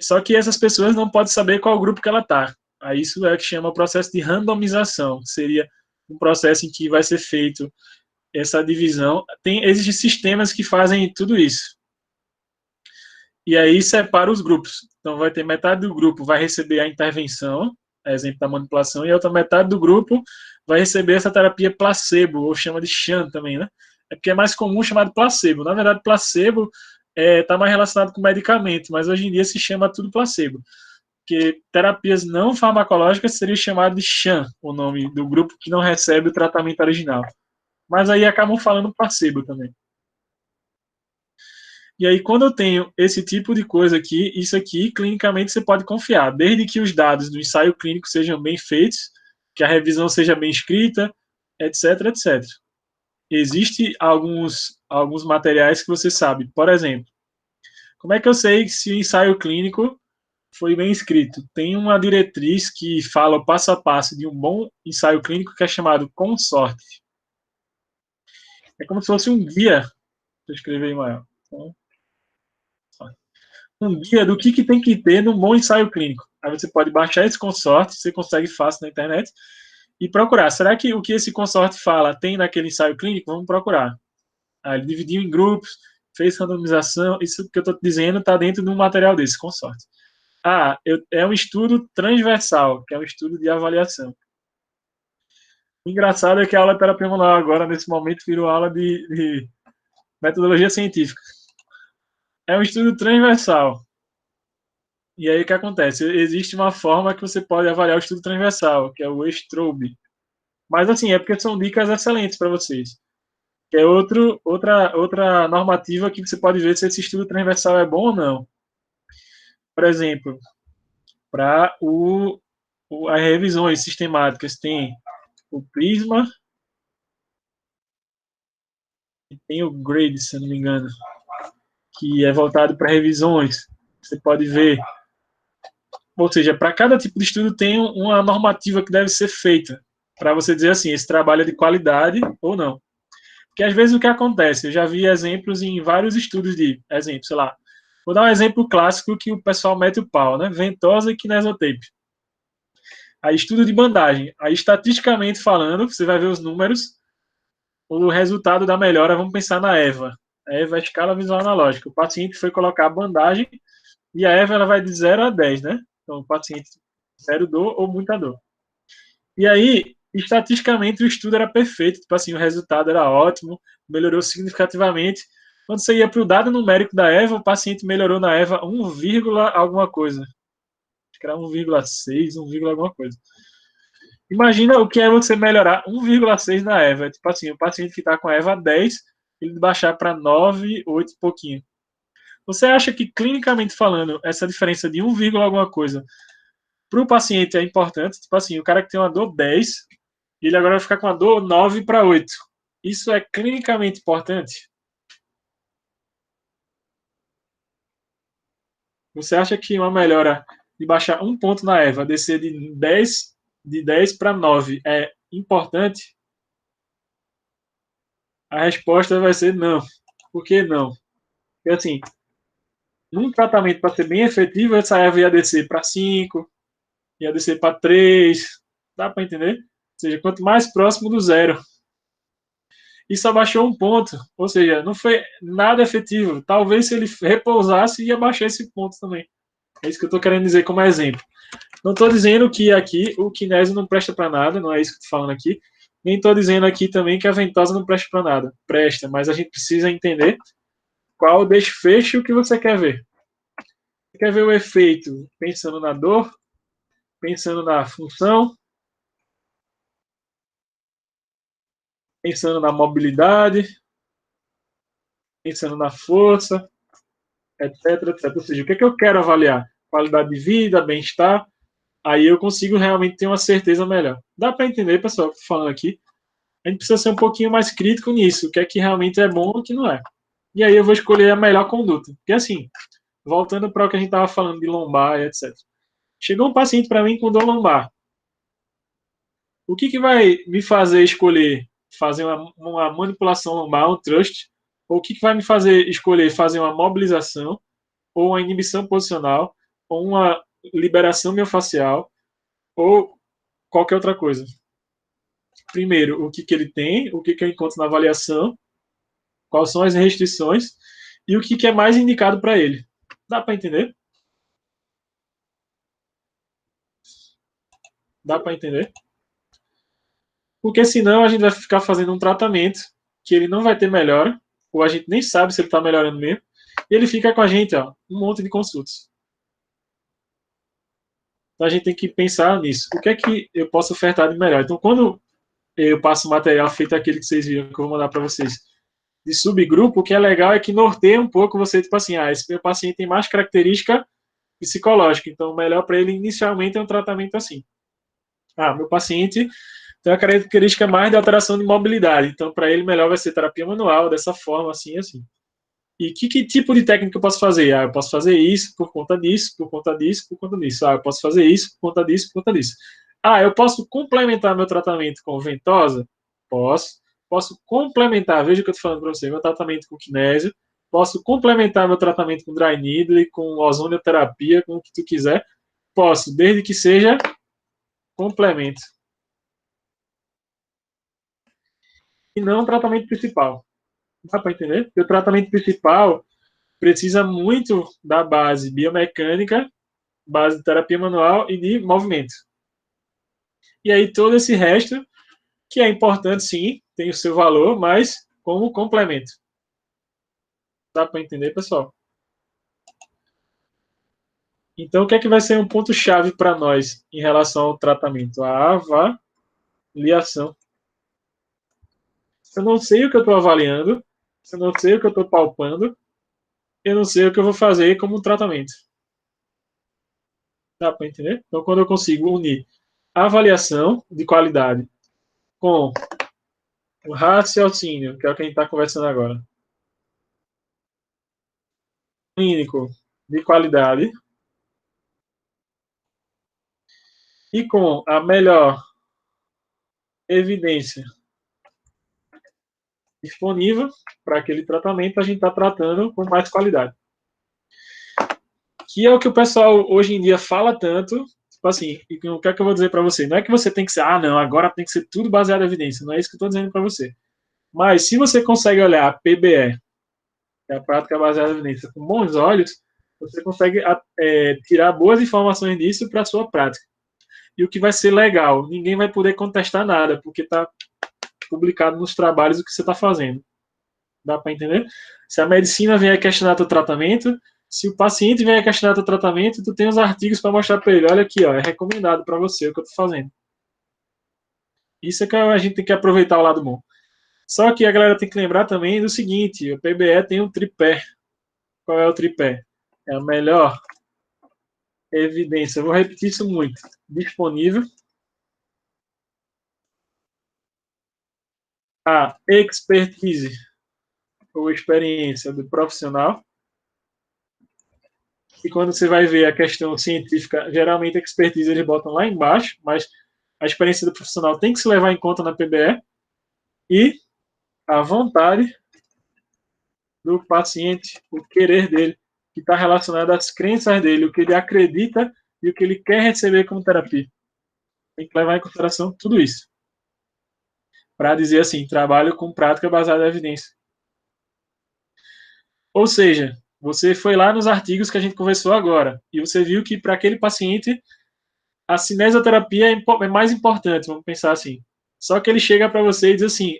A: Só que essas pessoas não podem saber qual grupo que ela está. Aí isso é o que chama o processo de randomização. Seria um processo em que vai ser feito essa divisão. Existem sistemas que fazem tudo isso. E aí separa os grupos. Então vai ter metade do grupo vai receber a intervenção, exemplo da manipulação, e a outra metade do grupo vai receber essa terapia placebo, ou chama de sham também, né? É porque é mais comum chamar de placebo. Na verdade, placebo está mais relacionado com medicamento, mas hoje em dia se chama tudo placebo. Porque terapias não farmacológicas seria chamado de sham, o nome do grupo que não recebe o tratamento original. Mas aí acabam falando placebo também. E aí, quando eu tenho esse tipo de coisa aqui, isso aqui, clinicamente, você pode confiar, desde que os dados do ensaio clínico sejam bem feitos, que a revisão seja bem escrita, etc, etc. Existem alguns materiais que você sabe. Por exemplo, como é que eu sei se o ensaio clínico foi bem escrito? Tem uma diretriz que fala o passo a passo de um bom ensaio clínico que é chamado consorte. É como se fosse um guia. Deixa eu escrever aí maior. Então, um guia do que tem que ter num bom ensaio clínico. Aí você pode baixar esse consorte, você consegue fácil na internet, e procurar. Será que o que esse consorte fala tem naquele ensaio clínico? Vamos procurar. Aí ele dividiu em grupos, fez randomização. Isso que eu estou dizendo está dentro de um material desse consorte. É um estudo transversal, que é um estudo de avaliação. O engraçado é que a aula de terapia manual agora, nesse momento, virou aula de metodologia científica. É um estudo transversal. E aí o que acontece? Existe uma forma que você pode avaliar o estudo transversal, que é o Strobe. Mas assim, é porque são dicas excelentes para vocês. Que é outra normativa que você pode ver se esse estudo transversal é bom ou não. Por exemplo, para as revisões sistemáticas, tem o Prisma e tem o Grade, se eu não me engano, que é voltado para revisões. Você pode ver. Ou seja, para cada tipo de estudo tem uma normativa que deve ser feita, para você dizer assim, esse trabalho é de qualidade ou não. Porque às vezes o que acontece, eu já vi exemplos em vários estudos de, exemplo, sei lá, vou dar um exemplo clássico que o pessoal mete o pau, né? Ventosa e kinesiotape. Aí estudo de bandagem. Aí estatisticamente falando, você vai ver os números, o resultado da melhora, vamos pensar na EVA. A EVA é a escala visual analógica. O paciente foi colocar a bandagem e a EVA ela vai de 0 a 10, né? Então o paciente zero dor ou muita dor. E aí, estatisticamente, o estudo era perfeito, tipo assim, o resultado era ótimo, melhorou significativamente. Quando você ia para o dado numérico da EVA, o paciente melhorou na EVA 1, alguma coisa. Acho que era 1,6, 1, alguma coisa. Imagina o que é você melhorar 1,6 na EVA. Tipo assim, o paciente que está com a EVA 10, ele baixar para 9, 8 e pouquinho. Você acha que, clinicamente falando, essa diferença de 1, alguma coisa para o paciente é importante? Tipo assim, o cara que tem uma dor 10, ele agora vai ficar com a dor 9 para 8. Isso é clinicamente importante? Você acha que uma melhora de baixar um ponto na EVA, descer de dez para 9 é importante? A resposta vai ser não. Por que não? Porque assim, num tratamento para ser bem efetivo, essa EVA ia descer para 5, ia descer para 3. Dá para entender? Ou seja, quanto mais próximo do zero. Isso abaixou um ponto, ou seja, não foi nada efetivo. Talvez se ele repousasse, ia baixar esse ponto também. É isso que eu estou querendo dizer como exemplo. Não estou dizendo que aqui o kinésio não presta para nada, não é isso que estou falando aqui. Nem estou dizendo aqui também que a ventosa não presta para nada. Presta, mas a gente precisa entender qual o desfecho que você quer ver. Você quer ver o efeito pensando na dor, pensando na função, pensando na mobilidade, pensando na força, etc, etc. Ou seja, o que é que eu quero avaliar? Qualidade de vida, bem-estar. Aí eu consigo realmente ter uma certeza melhor. Dá para entender, pessoal, que eu tô falando aqui. A gente precisa ser um pouquinho mais crítico nisso, o que é que realmente é bom e o que não é. E aí eu vou escolher a melhor conduta. Porque assim, voltando para o que a gente estava falando de lombar e etc. Chegou um paciente para mim com dor lombar. O que vai me fazer escolher fazer uma manipulação lombar, um thrust? Ou o que vai me fazer escolher fazer uma mobilização, ou uma inibição posicional, ou uma liberação miofascial, ou qualquer outra coisa? Primeiro, o que ele tem, o que eu encontro na avaliação, quais são as restrições e o que é mais indicado para ele. Dá para entender? Dá para entender? Porque senão a gente vai ficar fazendo um tratamento que ele não vai ter melhora, ou a gente nem sabe se ele está melhorando mesmo, e ele fica com a gente, ó, um monte de consultas. Então a gente tem que pensar nisso. O que é que eu posso ofertar de melhor? Então, quando eu passo material feito aquele que vocês viram, que eu vou mandar para vocês, de subgrupo, o que é legal é que norteia um pouco você, tipo assim, esse meu paciente tem mais característica psicológica, então o melhor para ele inicialmente é um tratamento assim. Meu paciente tem uma característica mais de alteração de mobilidade, então para ele melhor vai ser terapia manual, dessa forma, assim, assim. E que tipo de técnica eu posso fazer? Eu posso fazer isso por conta disso, por conta disso, por conta disso. Eu posso fazer isso por conta disso, por conta disso. Eu posso complementar meu tratamento com ventosa? Posso. posso complementar, veja o que eu estou falando para você, meu tratamento com kinésio, posso complementar meu tratamento com dry needle, com ozonioterapia, com o que tu quiser, posso, desde que seja complemento. E não o tratamento principal. Dá para entender? Porque o tratamento principal precisa muito da base biomecânica, base de terapia manual e de movimento. E aí todo esse resto, que é importante sim, tem o seu valor, mas como complemento. Dá para entender, pessoal? Então, o que é que vai ser um ponto-chave para nós em relação ao tratamento? A avaliação. Se eu não sei o que eu estou avaliando, se eu não sei o que eu estou palpando, eu não sei o que eu vou fazer como tratamento. Dá para entender? Então, quando eu consigo unir a avaliação de qualidade com o raciocínio, que é o que a gente está conversando agora, clínico de qualidade, e com a melhor evidência disponível para aquele tratamento, a gente está tratando com mais qualidade. Que é o que o pessoal hoje em dia fala tanto, tipo assim, e o que é que eu vou dizer para você? Não é que você tem que ser, não, agora tem que ser tudo baseado em evidência, não é isso que eu estou dizendo para você. Mas se você consegue olhar a PBE, que é a prática baseada em evidência, com bons olhos, você consegue tirar boas informações disso para a sua prática. E o que vai ser legal, ninguém vai poder contestar nada, porque está publicado nos trabalhos o que você está fazendo. Dá para entender? Se a medicina vier questionar teu tratamento, se o paciente vier questionar teu tratamento, tu tem os artigos para mostrar para ele, olha aqui, ó, é recomendado para você o que eu estou fazendo. Isso é que a gente tem que aproveitar o lado bom. Só que a galera tem que lembrar também do seguinte, o PBE tem um tripé. Qual é o tripé? É a melhor evidência, eu vou repetir isso muito, disponível, a expertise ou experiência do profissional. E quando você vai ver a questão científica, geralmente a expertise eles botam lá embaixo, mas a experiência do profissional tem que se levar em conta na PBE. E a vontade do paciente, o querer dele, que está relacionado às crenças dele, o que ele acredita e o que ele quer receber como terapia. Tem que levar em consideração tudo isso. Para dizer assim, trabalho com prática baseada em evidência. Ou seja, você foi lá nos artigos que a gente conversou agora e você viu que para aquele paciente a cinesioterapia é mais importante, vamos pensar assim. Só que ele chega para você e diz assim,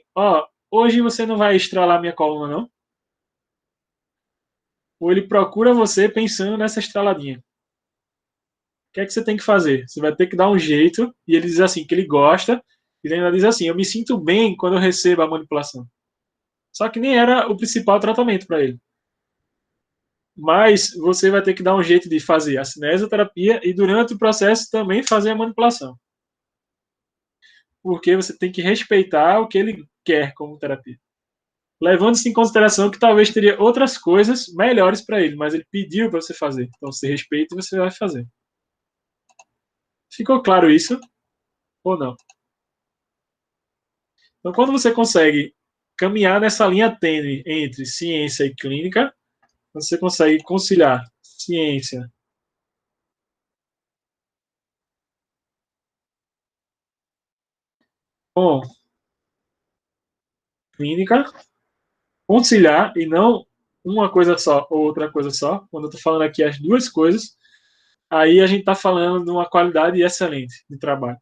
A: hoje você não vai estralar minha coluna, não? Ou ele procura você pensando nessa estraladinha. O que é que você tem que fazer? Você vai ter que dar um jeito, e ele diz assim, que ele gosta, e ele ainda diz assim, eu me sinto bem quando eu recebo a manipulação. Só que nem era o principal tratamento para ele. Mas você vai ter que dar um jeito de fazer a cinesioterapia e durante o processo também fazer a manipulação. Porque você tem que respeitar o que ele quer como terapia. Levando-se em consideração que talvez teria outras coisas melhores para ele, mas ele pediu para você fazer. Então você respeita e você vai fazer. Ficou claro isso ou não? Então, quando você consegue caminhar nessa linha tênue entre ciência e clínica, você consegue conciliar ciência com clínica, conciliar e não uma coisa só ou outra coisa só. Quando eu estou falando aqui as duas coisas, aí a gente está falando de uma qualidade excelente de trabalho.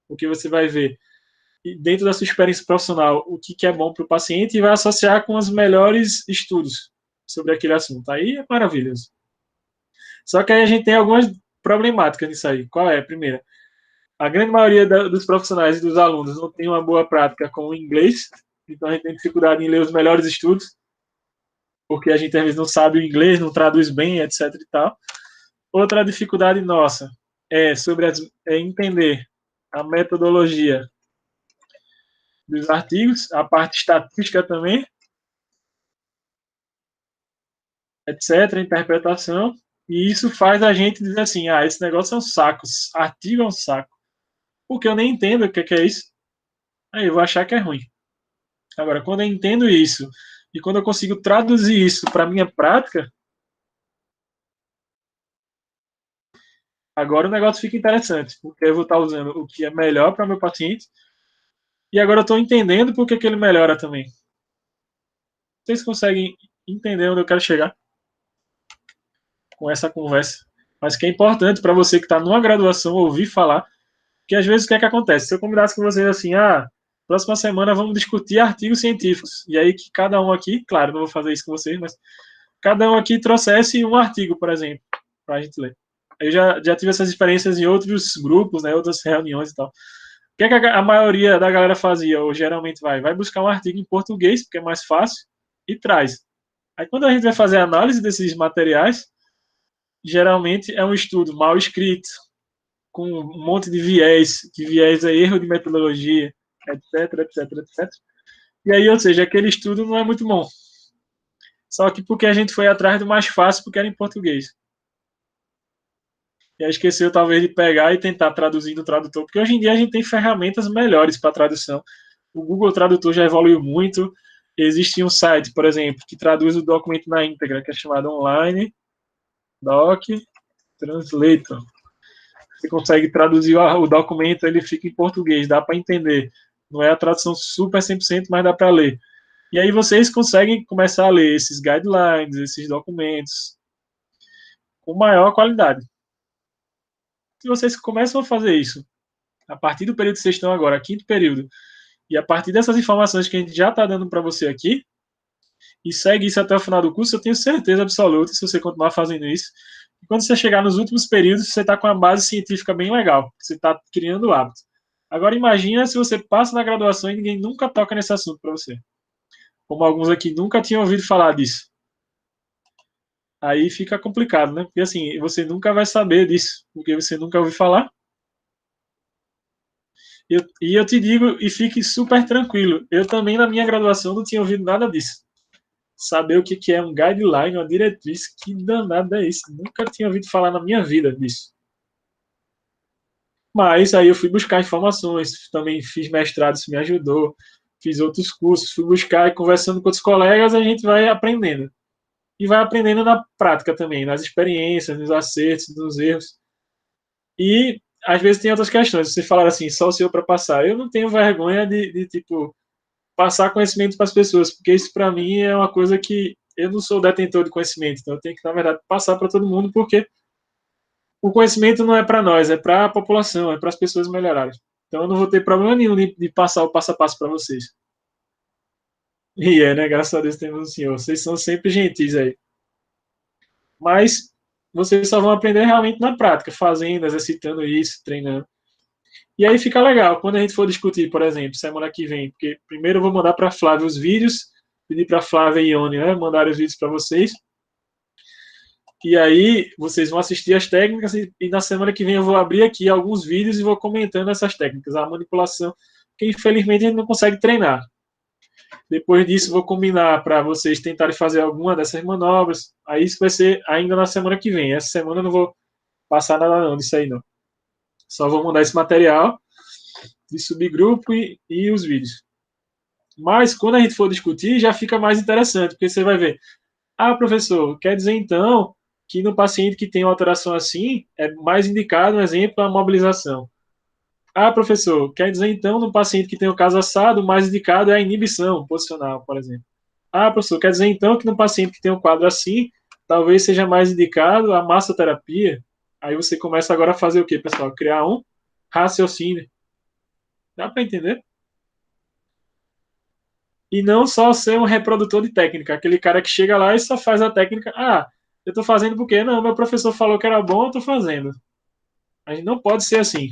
A: Porque você vai ver dentro da sua experiência profissional o que é bom para o paciente e vai associar com os melhores estudos sobre aquele assunto. Aí é maravilhoso. Só que aí a gente tem algumas problemáticas nisso aí. Qual é? Primeira, a grande maioria dos profissionais e dos alunos não tem uma boa prática com o inglês, então a gente tem dificuldade em ler os melhores estudos, porque a gente às vezes não sabe o inglês, não traduz bem, etc e tal. Outra dificuldade nossa é sobre entender a metodologia dos artigos, a parte estatística também, etc, a interpretação, e isso faz a gente dizer assim, esse negócio é um saco, artigo é um saco, porque eu nem entendo o que é isso, aí eu vou achar que é ruim. Agora, quando eu entendo isso e quando eu consigo traduzir isso para a minha prática, agora o negócio fica interessante, porque eu vou estar usando o que é melhor para o meu paciente e agora eu estou entendendo por que ele melhora também. Vocês conseguem entender onde eu quero chegar com essa conversa? Mas que é importante para você que está numa graduação ouvir falar, que às vezes o que é que acontece? Se eu combinasse com vocês assim, próxima semana vamos discutir artigos científicos, e aí que cada um aqui, claro, não vou fazer isso com vocês, mas cada um aqui trouxesse um artigo, por exemplo, para a gente ler. Eu já tive essas experiências em outros grupos, né, outras reuniões e tal. O que é que a maioria da galera fazia, ou geralmente vai buscar um artigo em português, porque é mais fácil, e traz. Aí quando a gente vai fazer a análise desses materiais, geralmente é um estudo mal escrito, com um monte de viés, que viés é erro de metodologia, etc, etc, etc. E aí, ou seja, aquele estudo não é muito bom. Só que porque a gente foi atrás do mais fácil, porque era em português. E aí esqueceu talvez de pegar e tentar traduzir no tradutor, porque hoje em dia a gente tem ferramentas melhores para tradução. O Google Tradutor já evoluiu muito. Existe um site, por exemplo, que traduz o documento na íntegra, que é chamado Online Doc Translator. Você consegue traduzir o documento, ele fica em português, dá para entender. Não é a tradução super 100%, mas dá para ler. E aí vocês conseguem começar a ler esses guidelines, esses documentos, com maior qualidade. Se vocês começam a fazer isso, a partir do período que vocês estão agora, quinto período, e a partir dessas informações que a gente já está dando para você aqui, e segue isso até o final do curso, eu tenho certeza absoluta, se você continuar fazendo isso, que quando você chegar nos últimos períodos, você está com uma base científica bem legal, você está criando o hábito. Agora imagina se você passa na graduação e ninguém nunca toca nesse assunto para você. Como alguns aqui nunca tinham ouvido falar disso. Aí fica complicado, né? Porque assim, você nunca vai saber disso, porque você nunca ouviu falar. E eu te digo, e fique super tranquilo, eu também na minha graduação não tinha ouvido nada disso. Saber o que é um guideline, uma diretriz, que danado é isso? Nunca tinha ouvido falar na minha vida disso. Mas aí eu fui buscar informações, também fiz mestrado, isso me ajudou, fiz outros cursos, fui buscar e conversando com outros colegas, a gente vai aprendendo. E vai aprendendo na prática também, nas experiências, nos acertos, nos erros. E às vezes tem outras questões. Você falar assim, só o seu para passar. Eu não tenho vergonha de tipo, passar conhecimento para as pessoas, porque isso para mim é uma coisa que eu não sou detentor de conhecimento, então eu tenho que, na verdade, passar para todo mundo, porque o conhecimento não é para nós, é para a população, é para as pessoas melhorarem. Então eu não vou ter problema nenhum de passar o passo a passo para vocês. E é, né? Graças a Deus temos um senhor. Vocês são sempre gentis aí. Mas vocês só vão aprender realmente na prática, fazendo, exercitando isso, treinando. E aí fica legal, quando a gente for discutir, por exemplo, semana que vem, porque primeiro eu vou mandar para a Flávia os vídeos, pedir para a Flávia e Ione, né, mandar os vídeos para vocês. E aí vocês vão assistir as técnicas e na semana que vem eu vou abrir aqui alguns vídeos e vou comentando essas técnicas, a manipulação, que infelizmente a gente não consegue treinar. Depois disso, vou combinar para vocês tentarem fazer alguma dessas manobras. Aí isso vai ser ainda na semana que vem. Essa semana eu não vou passar nada não disso aí não. Só vou mandar esse material de subgrupo e os vídeos. Mas quando a gente for discutir, já fica mais interessante, porque você vai ver. Professor, quer dizer então que no paciente que tem uma alteração assim, é mais indicado, um exemplo, a mobilização. Professor, quer dizer então no paciente que tem o caso assado, o mais indicado é a inibição posicional, por exemplo. Professor, quer dizer então que no paciente que tem um quadro assim, talvez seja mais indicado a massoterapia? Aí você começa agora a fazer o quê, pessoal? Criar um raciocínio. Dá para entender? E não só ser um reprodutor de técnica, aquele cara que chega lá e só faz a técnica. Eu estou fazendo porque não, meu professor falou que era bom, eu estou fazendo. A gente não pode ser assim.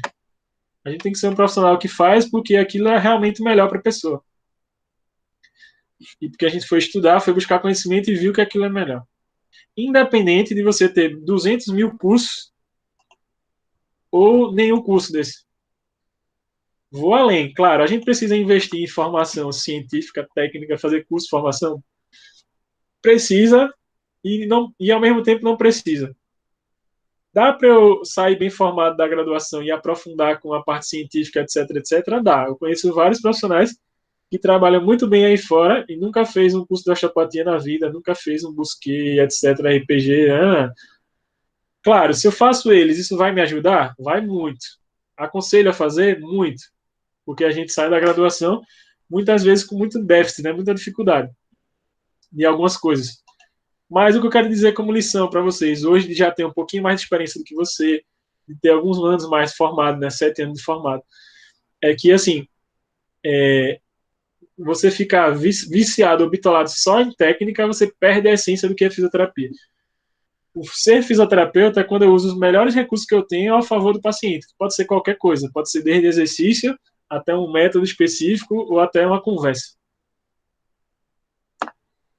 A: A gente tem que ser um profissional que faz porque aquilo é realmente melhor para a pessoa. E porque a gente foi estudar, foi buscar conhecimento e viu que aquilo é melhor. Independente de você ter 200 mil cursos ou nenhum curso desse. Vou além, claro, a gente precisa investir em formação científica, técnica, fazer curso, formação. Precisa e ao mesmo tempo não precisa. Dá para eu sair bem formado da graduação e aprofundar com a parte científica, etc, etc? Dá. Eu conheço vários profissionais que trabalha muito bem aí fora e nunca fez um curso de osteopatia na vida, nunca fez um Busquet, etc, RPG. Claro, se eu faço eles, isso vai me ajudar? Vai muito. Aconselho a fazer? Muito. Porque a gente sai da graduação muitas vezes com muito déficit, né? Muita dificuldade de algumas coisas. Mas o que eu quero dizer como lição para vocês, hoje já tem um pouquinho mais de experiência do que você, de ter alguns anos mais formado, né? 7 anos de formado, é que, assim, você ficar viciado ou bitolado só em técnica, você perde a essência do que é fisioterapia. O ser fisioterapeuta é quando eu uso os melhores recursos que eu tenho a favor do paciente. Pode ser qualquer coisa, pode ser desde exercício até um método específico ou até uma conversa.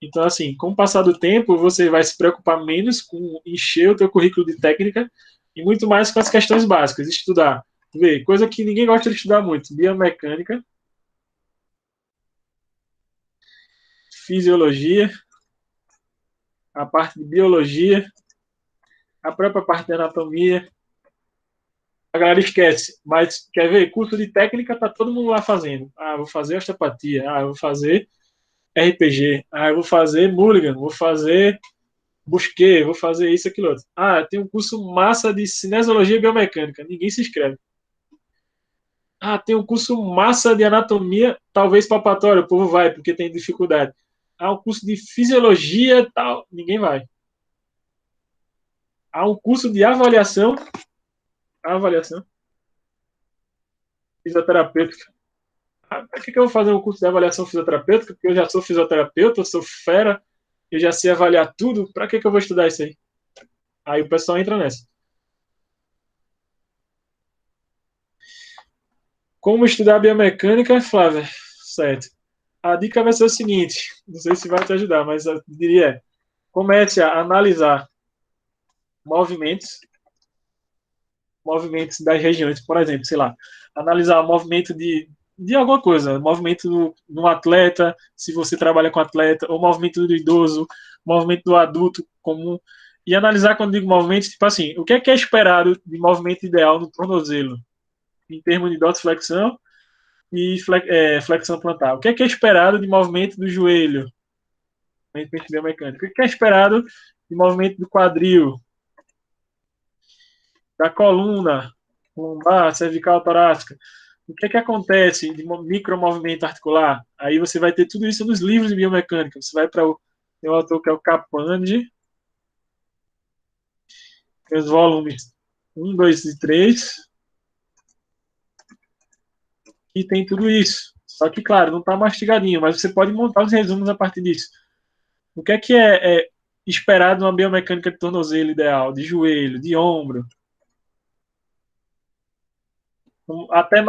A: Então, assim, com o passar do tempo, você vai se preocupar menos com encher o teu currículo de técnica e muito mais com as questões básicas, estudar. Vê, coisa que ninguém gosta de estudar muito, biomecânica, fisiologia, a parte de biologia, a própria parte de anatomia. A galera esquece, mas quer ver? Curso de técnica tá todo mundo lá fazendo. Ah, vou fazer osteopatia, ah, vou fazer RPG, ah, eu vou fazer Mulligan, vou fazer Busquet, vou fazer isso, aquilo outro. Ah, tem um curso massa de cinesiologia e biomecânica, ninguém se inscreve. Ah, tem um curso massa de anatomia, talvez palpatório, o povo vai, porque tem dificuldade. Ah, um curso de fisiologia, tal, ninguém vai. Há um curso de avaliação fisioterapêutica. Ah, para que eu vou fazer um curso de avaliação fisioterapêutica? Porque eu já sou fisioterapeuta, eu sou fera, eu já sei avaliar tudo, para que eu vou estudar isso aí? Aí o pessoal entra nessa. Como estudar biomecânica, Flávia? Certo. A dica vai ser o seguinte, não sei se vai te ajudar, mas eu diria, comece a analisar movimentos, movimentos das regiões, por exemplo, sei lá, analisar o movimento de alguma coisa, movimento de um atleta, se você trabalha com atleta, ou movimento do idoso, movimento do adulto comum, e analisar quando digo movimento, tipo assim, o que é esperado de movimento ideal no tornozelo, em termos de dorsiflexão e flexão plantar. O que é esperado de movimento do joelho, movimento biomecânico? O que é esperado de movimento do quadril, da coluna, lombar, cervical, torácica? O que acontece de micromovimento articular? Aí você vai ter tudo isso nos livros de biomecânica. Você vai para tem um autor que é o Capandi, tem os volumes 1, 2 e 3, e tem tudo isso. Só que, claro, não está mastigadinho, mas você pode montar os resumos a partir disso. O que é esperado numa biomecânica de tornozelo ideal, de joelho, de ombro? Até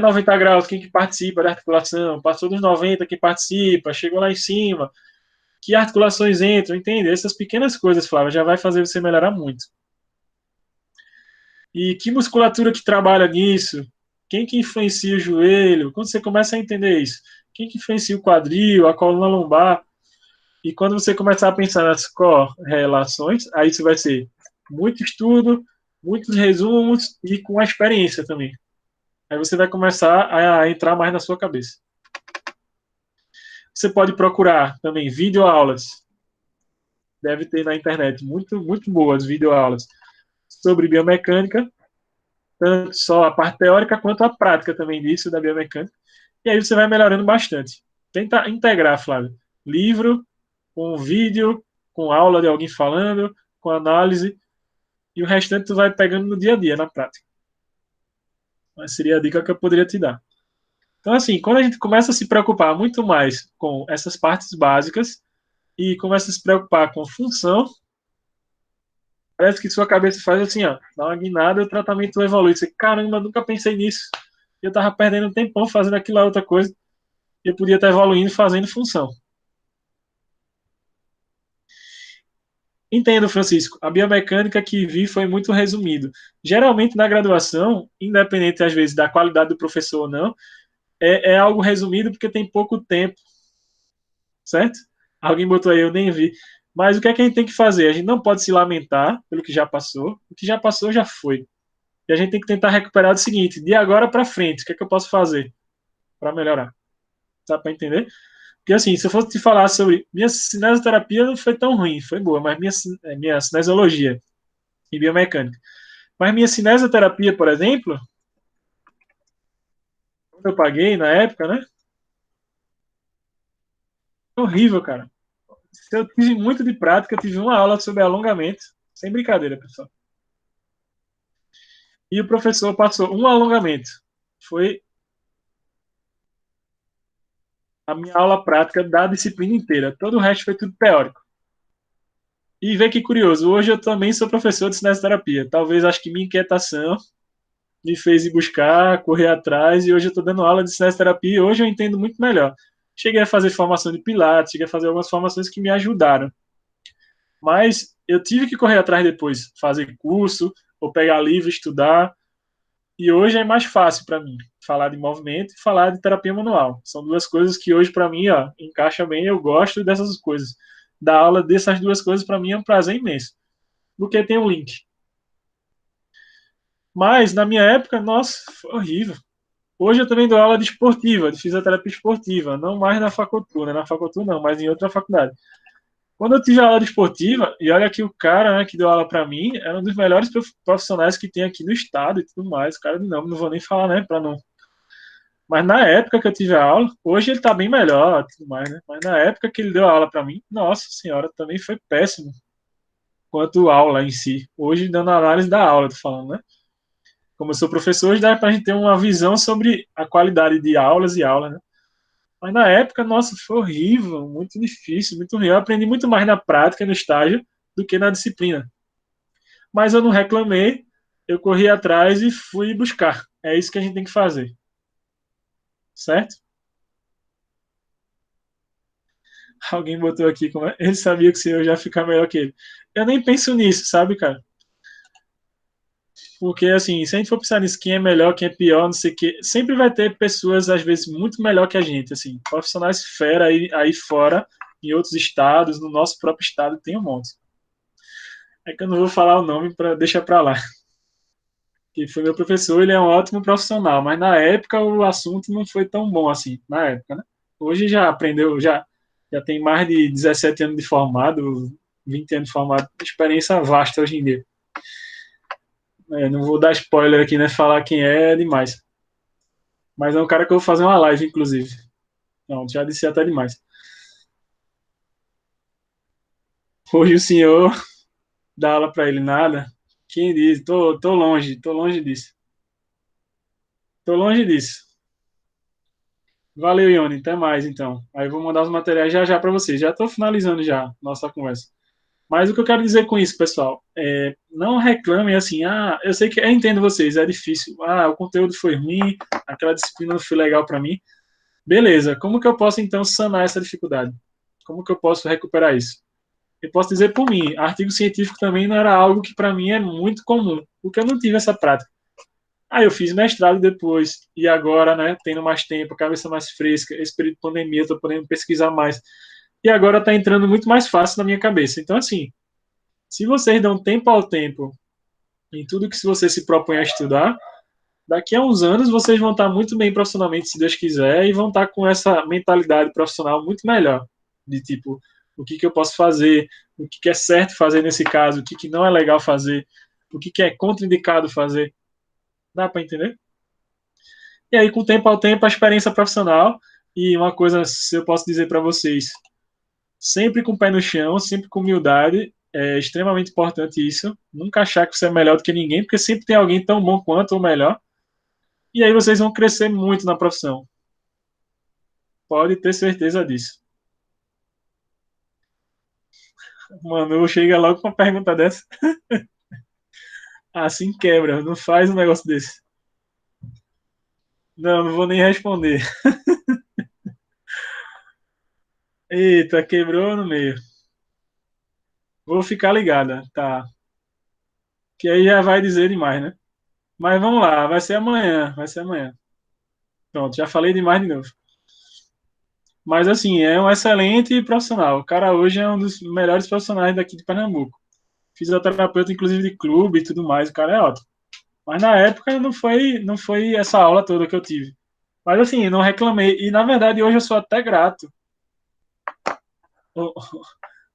A: 90 graus, quem que participa da articulação? Passou dos 90, quem participa? Chegou lá em cima? Que articulações entram? Entende? Essas pequenas coisas, Flávia, já vai fazer você melhorar muito. E que musculatura que trabalha nisso? Quem que influencia o joelho? Quando você começa a entender isso, quem que influencia o quadril, a coluna lombar? E quando você começar a pensar nas correlações, aí isso vai ser muito estudo, muitos resumos e com a experiência também. Aí você vai começar a entrar mais na sua cabeça. Você pode procurar também videoaulas. Deve ter na internet muito, muito boas videoaulas sobre biomecânica, tanto só a parte teórica quanto a prática também disso da biomecânica. E aí você vai melhorando bastante. Tenta integrar, Flávio, livro com vídeo, com aula de alguém falando, com análise, e o restante tu vai pegando no dia a dia, na prática. Mas seria a dica que eu poderia te dar. Então, assim, quando a gente começa a se preocupar muito mais com essas partes básicas e começa a se preocupar com função, parece que sua cabeça faz assim, ó, dá uma guinada e o tratamento evolui. Você, caramba, nunca pensei nisso. Eu tava perdendo um tempão fazendo aquilo outra coisa. E eu podia estar evoluindo fazendo função. Entendo, Francisco. A biomecânica que vi foi muito resumido. Geralmente na graduação, independente às vezes da qualidade do professor ou não, é algo resumido porque tem pouco tempo, certo? Alguém botou aí, eu nem vi. Mas o que é que a gente tem que fazer? A gente não pode se lamentar pelo que já passou. O que já passou já foi. E a gente tem que tentar recuperar o seguinte: de agora para frente, o que é que eu posso fazer para melhorar? Dá para entender? Porque assim, se eu fosse te falar sobre minha cinesioterapia, não foi tão ruim, foi boa, mas minha cinesiologia e biomecânica. Mas minha cinesioterapia, por exemplo, quando eu paguei na época, né? Horrível, cara. Eu tive muito de prática, eu tive uma aula sobre alongamento, sem brincadeira, pessoal. E o professor passou um alongamento. Foi a minha aula prática da disciplina inteira. Todo o resto foi tudo teórico. E vê que curioso, hoje eu também sou professor de cinesioterapia. Talvez acho que minha inquietação me fez ir buscar, correr atrás, e hoje eu estou dando aula de cinesioterapia e hoje eu entendo muito melhor. Cheguei a fazer formação de pilates, cheguei a fazer algumas formações que me ajudaram. Mas eu tive que correr atrás depois, fazer curso, ou pegar livro, estudar, e hoje é mais fácil para mim falar de movimento e falar de terapia manual. São duas coisas que hoje para mim, ó, encaixa bem, eu gosto dessas coisas. Dar aula dessas duas coisas para mim é um prazer imenso, porque tem um link. Mas na minha época, nossa, foi horrível. Hoje eu também dou aula de esportiva, de fisioterapia esportiva, não mais na facultura, né? Na facultura não, mas em outra faculdade. Quando eu tive aula de esportiva, e olha que o cara, né, que deu aula para mim era um dos melhores profissionais que tem aqui no estado e tudo mais. O cara de nome, não vou nem falar, né, para não. Mas na época que eu tive a aula, hoje ele tá bem melhor, tudo mais, né? Mas na época que ele deu a aula para mim, nossa senhora, também foi péssimo quanto aula em si. Hoje dando análise da aula, tô falando, né? Como eu sou professor, hoje dá para a gente ter uma visão sobre a qualidade de aulas e aulas, né? Mas na época, nossa, foi horrível, muito difícil, muito ruim. Eu aprendi muito mais na prática, no estágio, do que na disciplina. Mas eu não reclamei, eu corri atrás e fui buscar. É isso que a gente tem que fazer, certo? Alguém botou aqui como é? Ele sabia que o senhor já ia ficar melhor que ele. Eu nem penso nisso, sabe, cara? Porque, assim, se a gente for pensar nisso, quem é melhor, quem é pior, não sei o quê, sempre vai ter pessoas, às vezes, muito melhor que a gente, assim, profissionais fera aí fora, em outros estados, no nosso próprio estado, tem um monte. É que eu não vou falar o nome para deixar para lá. Que foi meu professor, ele é um ótimo profissional, mas na época o assunto não foi tão bom assim, na época, né? Hoje já aprendeu, já tem mais de 17 anos de formado, 20 anos de formado, experiência vasta hoje em dia. Não vou dar spoiler aqui, né? Falar quem é demais. Mas é um cara que eu vou fazer uma live, inclusive. Não, já disse até demais. Hoje o senhor dá aula para ele, nada. Quem diz? Tô longe disso. Tô longe disso. Valeu, Ione. Até mais, então. Aí eu vou mandar os materiais já já para vocês. Já estou finalizando já nossa conversa. Mas o que eu quero dizer com isso, pessoal, não reclamem assim, eu sei que eu entendo vocês, é difícil, o conteúdo foi ruim, aquela disciplina não foi legal para mim. Beleza, como que eu posso então sanar essa dificuldade? Como que eu posso recuperar isso? Eu posso dizer por mim, artigo científico também não era algo que para mim é muito comum, porque eu não tive essa prática. Aí eu fiz mestrado depois, e agora, né, tendo mais tempo, cabeça mais fresca, esse período de pandemia, eu tô podendo pesquisar mais. E agora tá entrando muito mais fácil na minha cabeça. Então, assim, se vocês dão tempo ao tempo em tudo que você se propõe a estudar, daqui a uns anos vocês vão estar muito bem profissionalmente, se Deus quiser, e vão estar com essa mentalidade profissional muito melhor. De tipo, o que eu posso fazer, o que é certo fazer nesse caso, o que não é legal fazer, o que é contraindicado fazer. Dá para entender? E aí, com o tempo ao tempo, a experiência profissional. E uma coisa, se eu posso dizer para vocês, sempre com o pé no chão, sempre com humildade, é extremamente importante isso. Nunca achar que você é melhor do que ninguém, porque sempre tem alguém tão bom quanto ou melhor. E aí vocês vão crescer muito na profissão. Pode ter certeza disso. Manu, chega logo com uma pergunta dessa. Assim quebra, não faz um negócio desse. Não, não vou nem responder. Eita, quebrou no meio. Vou ficar ligada, tá? Que aí já vai dizer demais, né? Mas vamos lá, vai ser amanhã, vai ser amanhã. Pronto, já falei demais de novo. Mas assim, é um excelente profissional. O cara hoje é um dos melhores profissionais daqui de Pernambuco. Fisioterapeuta, inclusive de clube e tudo mais, o cara é ótimo. Mas na época não foi essa aula toda que eu tive. Mas assim, não reclamei. E na verdade, hoje eu sou até grato.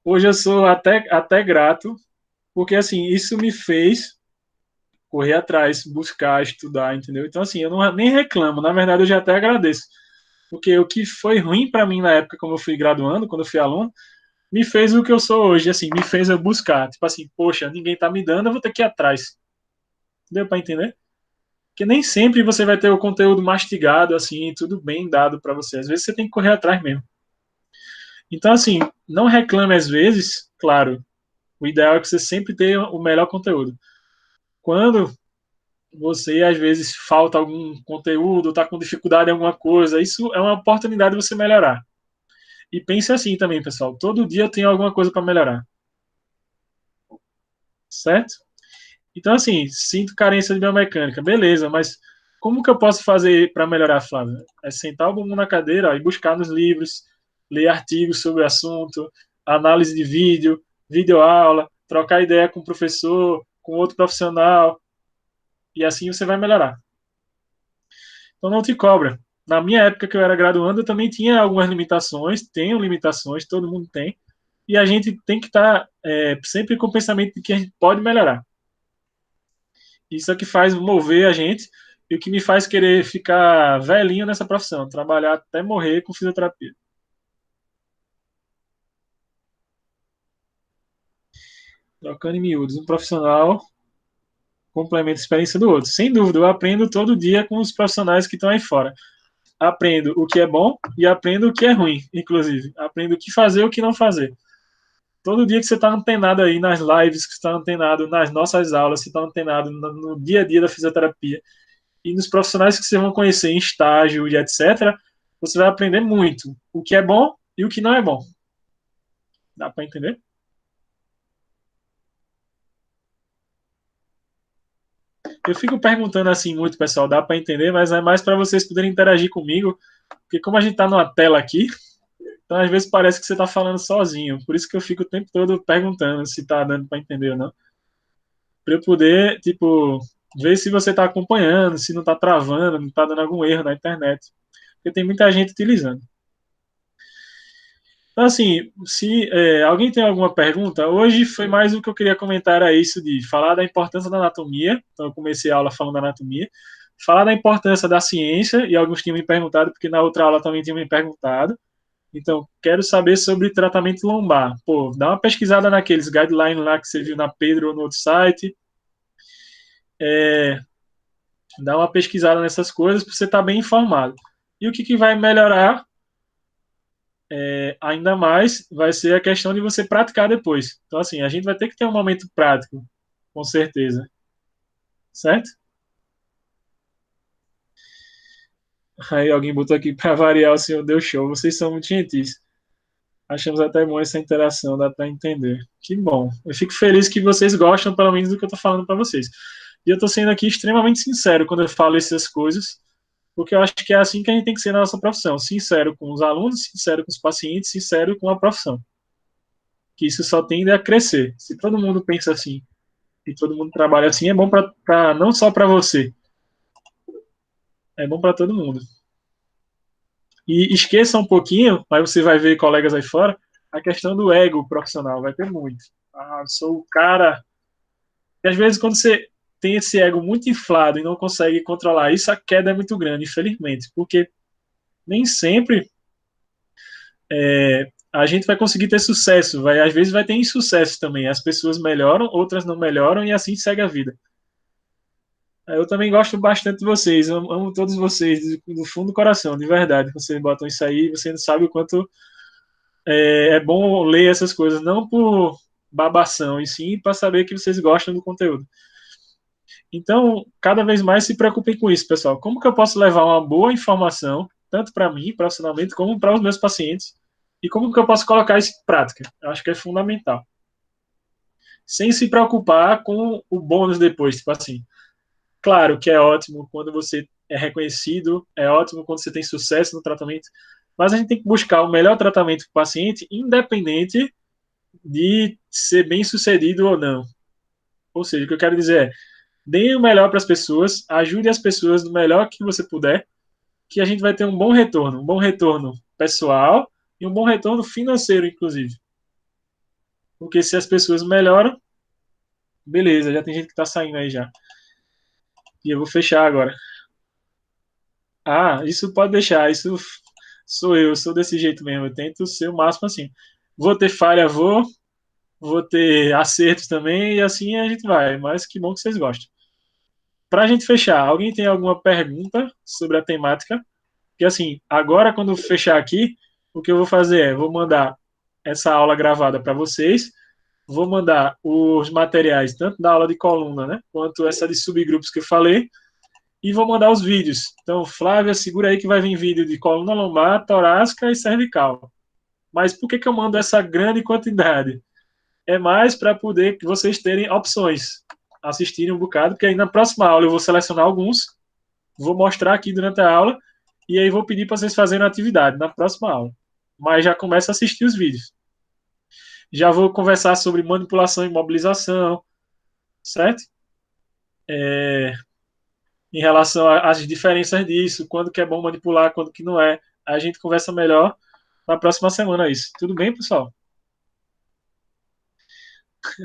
A: Hoje eu sou até grato, porque assim, isso me fez correr atrás, buscar, estudar, entendeu? Então, assim, eu não, nem reclamo. Na verdade, eu já até agradeço. Porque o que foi ruim para mim na época, como eu fui graduando, quando eu fui aluno, me fez o que eu sou hoje, assim, me fez eu buscar. Tipo assim, poxa, ninguém tá me dando, eu vou ter que ir atrás. Deu para entender? Porque nem sempre você vai ter o conteúdo mastigado, assim, tudo bem dado para você. Às vezes você tem que correr atrás mesmo. Então, assim, não reclame às vezes, claro. O ideal é que você sempre tenha o melhor conteúdo. Quando você, às vezes, falta algum conteúdo, está com dificuldade em alguma coisa, isso é uma oportunidade de você melhorar. E pense assim também, pessoal. Todo dia eu tenho alguma coisa para melhorar. Certo? Então, assim, sinto carência de biomecânica. Beleza, mas como que eu posso fazer para melhorar, Flávio? É sentar o bumbum na cadeira ó, e buscar nos livros, ler artigos sobre o assunto, análise de vídeo, videoaula, trocar ideia com o professor, com outro profissional, e assim você vai melhorar. Então não te cobra. Na minha época que eu era graduando, eu também tinha algumas limitações, tenho limitações, todo mundo tem, e a gente tem que estar sempre com o pensamento de que a gente pode melhorar. Isso é o que faz mover a gente e o que me faz querer ficar velhinho nessa profissão, trabalhar até morrer com fisioterapia. Trocando em miúdos, um profissional complementa a experiência do outro. Sem dúvida, eu aprendo todo dia com os profissionais que estão aí fora. Aprendo o que é bom e aprendo o que é ruim, inclusive. Aprendo o que fazer e o que não fazer. Todo dia que você está antenado aí nas lives, que você está antenado nas nossas aulas, você está antenado no dia a dia da fisioterapia e nos profissionais que você vão conhecer em estágio e etc., você vai aprender muito o que é bom e o que não é bom. Dá para entender? Eu fico perguntando assim muito, pessoal, dá para entender, mas é mais para vocês poderem interagir comigo, porque como a gente está numa tela aqui, então às vezes parece que você está falando sozinho. Por isso que eu fico o tempo todo perguntando se está dando para entender ou não. Para eu poder, tipo, ver se você está acompanhando, se não está travando, não está dando algum erro na internet. Porque tem muita gente utilizando. Então, assim, se alguém tem alguma pergunta, hoje foi mais o que eu queria comentar, é isso de falar da importância da anatomia. Então, eu comecei a aula falando da anatomia. Falar da importância da ciência, e alguns tinham me perguntado, porque na outra aula também tinham me perguntado. Então, quero saber sobre tratamento lombar. Pô, dá uma pesquisada naqueles guidelines lá que você viu na Pedro ou no outro site. É, dá uma pesquisada nessas coisas para você estar bem informado. E o que vai melhorar ainda mais vai ser a questão de você praticar depois. Então, assim, a gente vai ter que ter um momento prático, com certeza. Certo? Aí alguém botou aqui para variar, o senhor deu show. Vocês são muito gentis. Achamos até bom essa interação, dá para entender. Que bom. Eu fico feliz que vocês gostam, pelo menos, do que eu estou falando para vocês. E eu estou sendo aqui extremamente sincero quando eu falo essas coisas, porque eu acho que é assim que a gente tem que ser na nossa profissão. Sincero com os alunos, sincero com os pacientes, sincero com a profissão. Que isso só tende a crescer. Se todo mundo pensa assim, e todo mundo trabalha assim, é bom para não só para você, é bom para todo mundo. E esqueça um pouquinho, mas você vai ver colegas aí fora, a questão do ego profissional, vai ter muito. Ah, sou o cara. E às vezes, quando você tem esse ego muito inflado e não consegue controlar isso, a queda é muito grande, infelizmente, porque nem sempre a gente vai conseguir ter sucesso, vai, às vezes vai ter insucesso também. As pessoas melhoram, outras não melhoram e assim segue a vida. Eu também gosto bastante de vocês, amo todos vocês, do fundo do coração, de verdade. Vocês botam isso aí, você não sabe o quanto é bom ler essas coisas, não por babação, e sim para saber que vocês gostam do conteúdo. Então, cada vez mais se preocupem com isso, pessoal. Como que eu posso levar uma boa informação, tanto para mim, profissionalmente, como para os meus pacientes, e como que eu posso colocar isso em prática? Eu acho que é fundamental. Sem se preocupar com o bônus depois, tipo assim, claro que é ótimo quando você é reconhecido, é ótimo quando você tem sucesso no tratamento, mas a gente tem que buscar o melhor tratamento para o paciente, independente de ser bem sucedido ou não. Ou seja, o que eu quero dizer é, dê o melhor para as pessoas, ajude as pessoas do melhor que você puder, que a gente vai ter um bom retorno pessoal e um bom retorno financeiro, inclusive. Porque se as pessoas melhoram, beleza, já tem gente que está saindo aí já. E eu vou fechar agora. Ah, isso pode deixar, isso sou eu, sou desse jeito mesmo, eu tento ser o máximo assim. Vou ter falha, vou ter acertos também, e assim a gente vai, mas que bom que vocês gostam. Para a gente fechar, alguém tem alguma pergunta sobre a temática? Porque assim, agora quando eu fechar aqui, o que eu vou fazer é, vou mandar essa aula gravada para vocês, vou mandar os materiais, tanto da aula de coluna, né, quanto essa de subgrupos que eu falei, e vou mandar os vídeos. Então, Flávia, segura aí que vai vir vídeo de coluna lombar, torácica e cervical. Mas por que, que eu mando essa grande quantidade? É mais para poder que vocês terem opções, assistirem um bocado, porque aí na próxima aula eu vou selecionar alguns, vou mostrar aqui durante a aula, e aí vou pedir para vocês fazerem a atividade na próxima aula. Mas já começa a assistir os vídeos. Já vou conversar sobre manipulação e mobilização, certo? É, em relação às diferenças disso, quando que é bom manipular, quando que não é. A gente conversa melhor na próxima semana isso. Tudo bem, pessoal?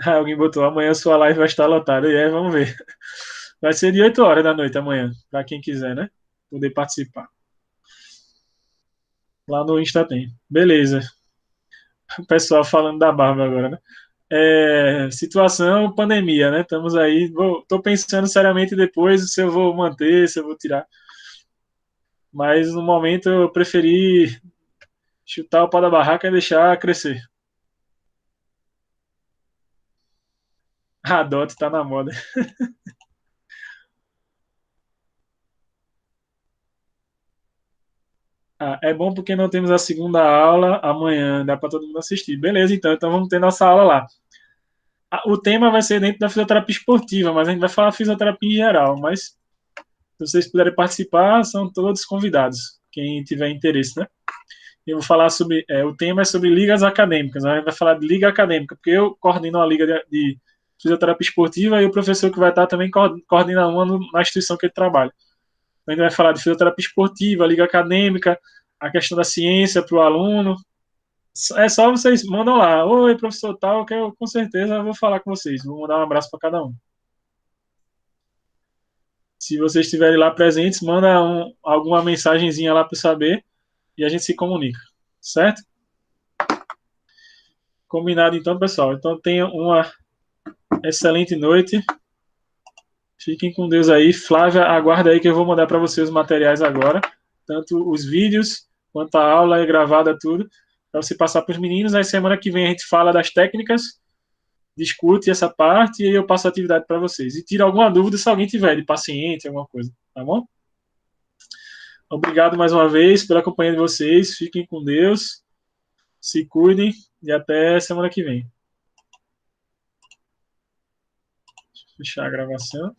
A: Alguém botou amanhã sua live vai estar lotada. E aí, vamos ver. Vai ser de 8 horas da noite amanhã, para quem quiser, né? Poder participar. Lá no Insta tem. Beleza. O pessoal falando da barba agora, né? Situação pandemia, né? Estamos aí. Tô pensando seriamente depois se eu vou manter, se eu vou tirar. Mas no momento eu preferi chutar o pau da barraca e deixar crescer. A DOT tá na moda. Ah, é bom porque não temos a segunda aula amanhã, dá para todo mundo assistir. Beleza, então vamos ter nossa aula lá. O tema vai ser dentro da fisioterapia esportiva, mas a gente vai falar fisioterapia em geral. Mas se vocês puderem participar, são todos convidados, quem tiver interesse, né? Eu vou falar sobre. O tema é sobre ligas acadêmicas, né? A gente vai falar de liga acadêmica, porque eu coordeno a liga de fisioterapia esportiva e o professor que vai estar também coordena uma na instituição que ele trabalha. Então, a gente vai falar de fisioterapia esportiva, liga acadêmica, a questão da ciência para o aluno. É só vocês mandam lá, oi, professor tal, que eu com certeza vou falar com vocês. Vou mandar um abraço para cada um. Se vocês estiverem lá presentes, manda alguma mensagenzinha lá para saber e a gente se comunica, certo? Combinado então, pessoal. Então tenha uma excelente noite. Fiquem com Deus aí. Flávia, aguarda aí que eu vou mandar para você os materiais agora, tanto os vídeos quanto a aula é gravada tudo, para você passar para os meninos. Aí semana que vem a gente fala das técnicas, discute essa parte e aí eu passo a atividade para vocês. E tira alguma dúvida se alguém tiver de paciente, alguma coisa, tá bom? Obrigado mais uma vez pela companhia de vocês. Fiquem com Deus, se cuidem e até semana que vem. Deixa eu fechar a gravação.